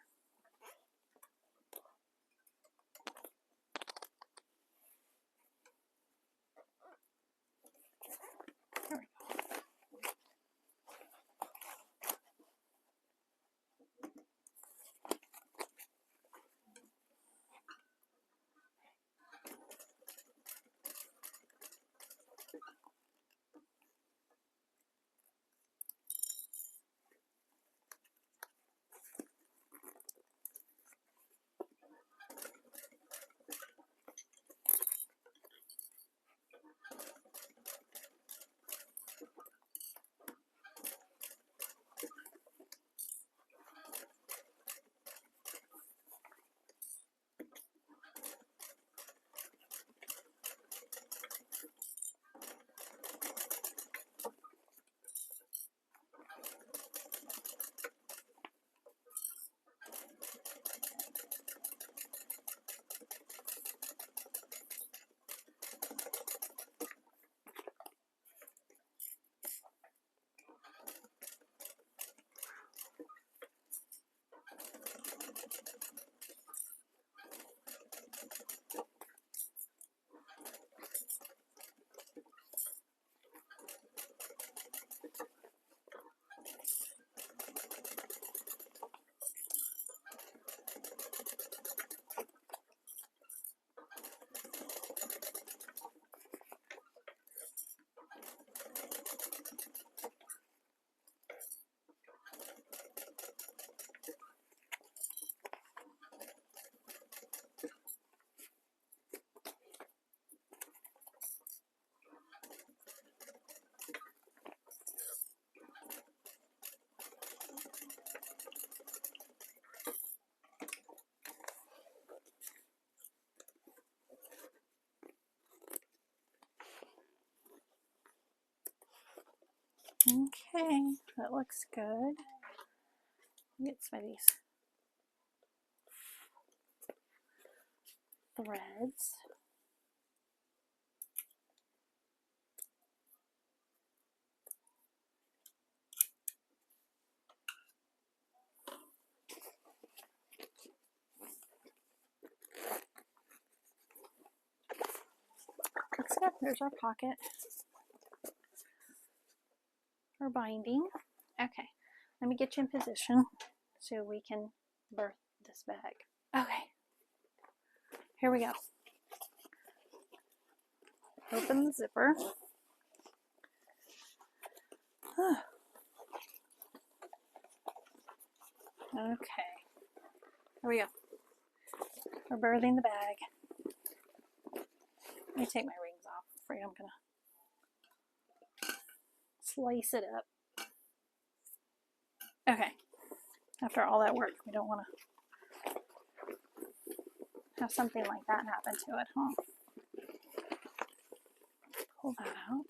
There we go. Okay, that looks good. Get some of these threads. Looks good. There's our pocket. Our binding. Okay, let me get you in position so we can birth this bag. Okay, here we go. Open the zipper. Okay, here we go. We're birthing the bag. Let me take my rings off. I'm afraid I'm gonna slice it up. Okay, after all that work, we don't want to have something like that happen to it, huh? Pull that out.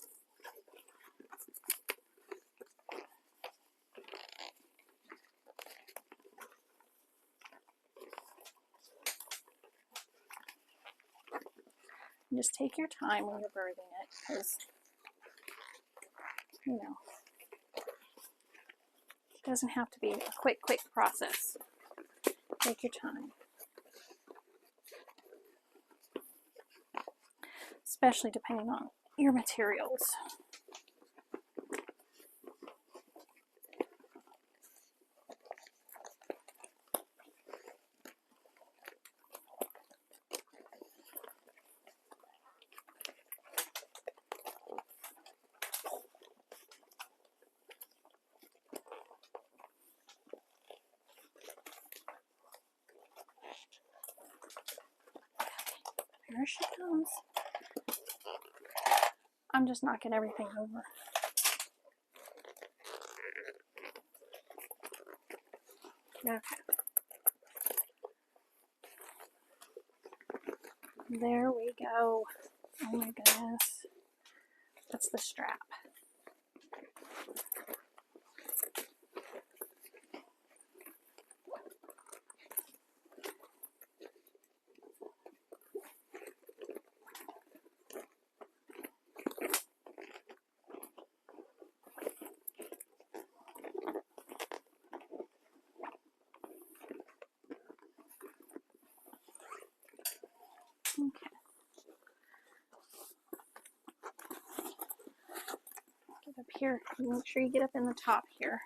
Just take your time when you're birthing it, because, you know, it doesn't have to be a quick process. Take your time. Especially depending on your materials. There she comes. I'm just knocking everything over. Okay. There we go. Oh my goodness. That's the strap. Okay. Get up here. Make sure you get up in the top here.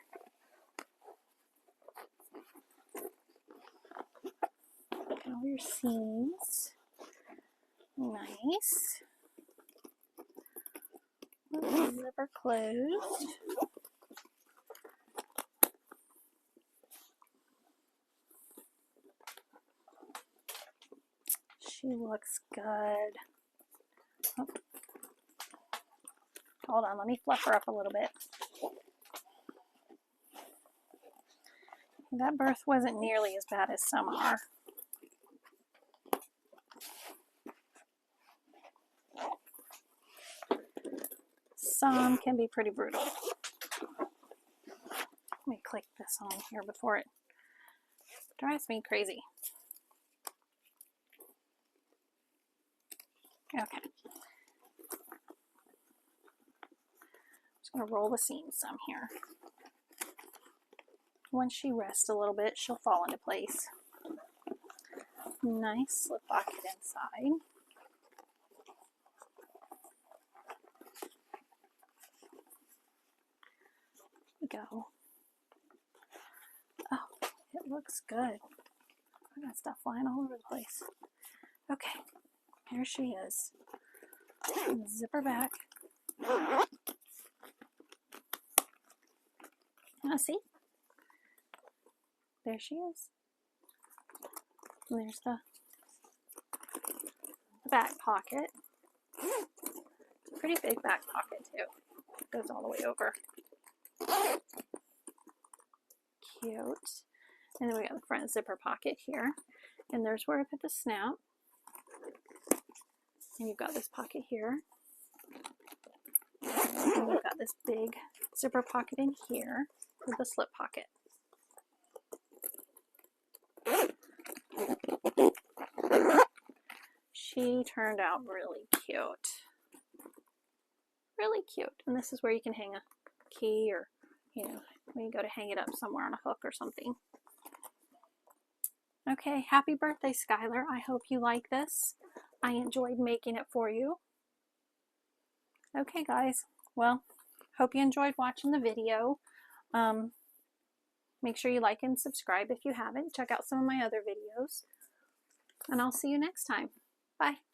Look at all your seams. Nice. Zipper closed. She looks good. Oh. Hold on, let me fluff her up a little bit. That birth wasn't nearly as bad as some are. Some can be pretty brutal. Let me click this on here before it drives me crazy. Okay. Just going to roll the seam some here. Once she rests a little bit, she'll fall into place. Nice slip pocket inside. There we go. Oh, it looks good. I got stuff flying all over the place. Okay, here she is. Zip her back. Now see? There she is. And there's the back pocket. Pretty big back pocket too. It goes all the way over. Cute. And then we got the front zipper pocket here. And there's where I put the snap. And you've got this pocket here. And you've got this big zipper pocket in here with the slip pocket. She turned out really cute. Really cute. And this is where you can hang a key, or, you know, when you go to hang it up somewhere on a hook or something. Okay, happy birthday, Skylar. I hope you like this. I enjoyed making it for you. Okay, guys. Well, hope you enjoyed watching the video. Make sure you like and subscribe if you haven't. Check out some of my other videos. And I'll see you next time. Bye.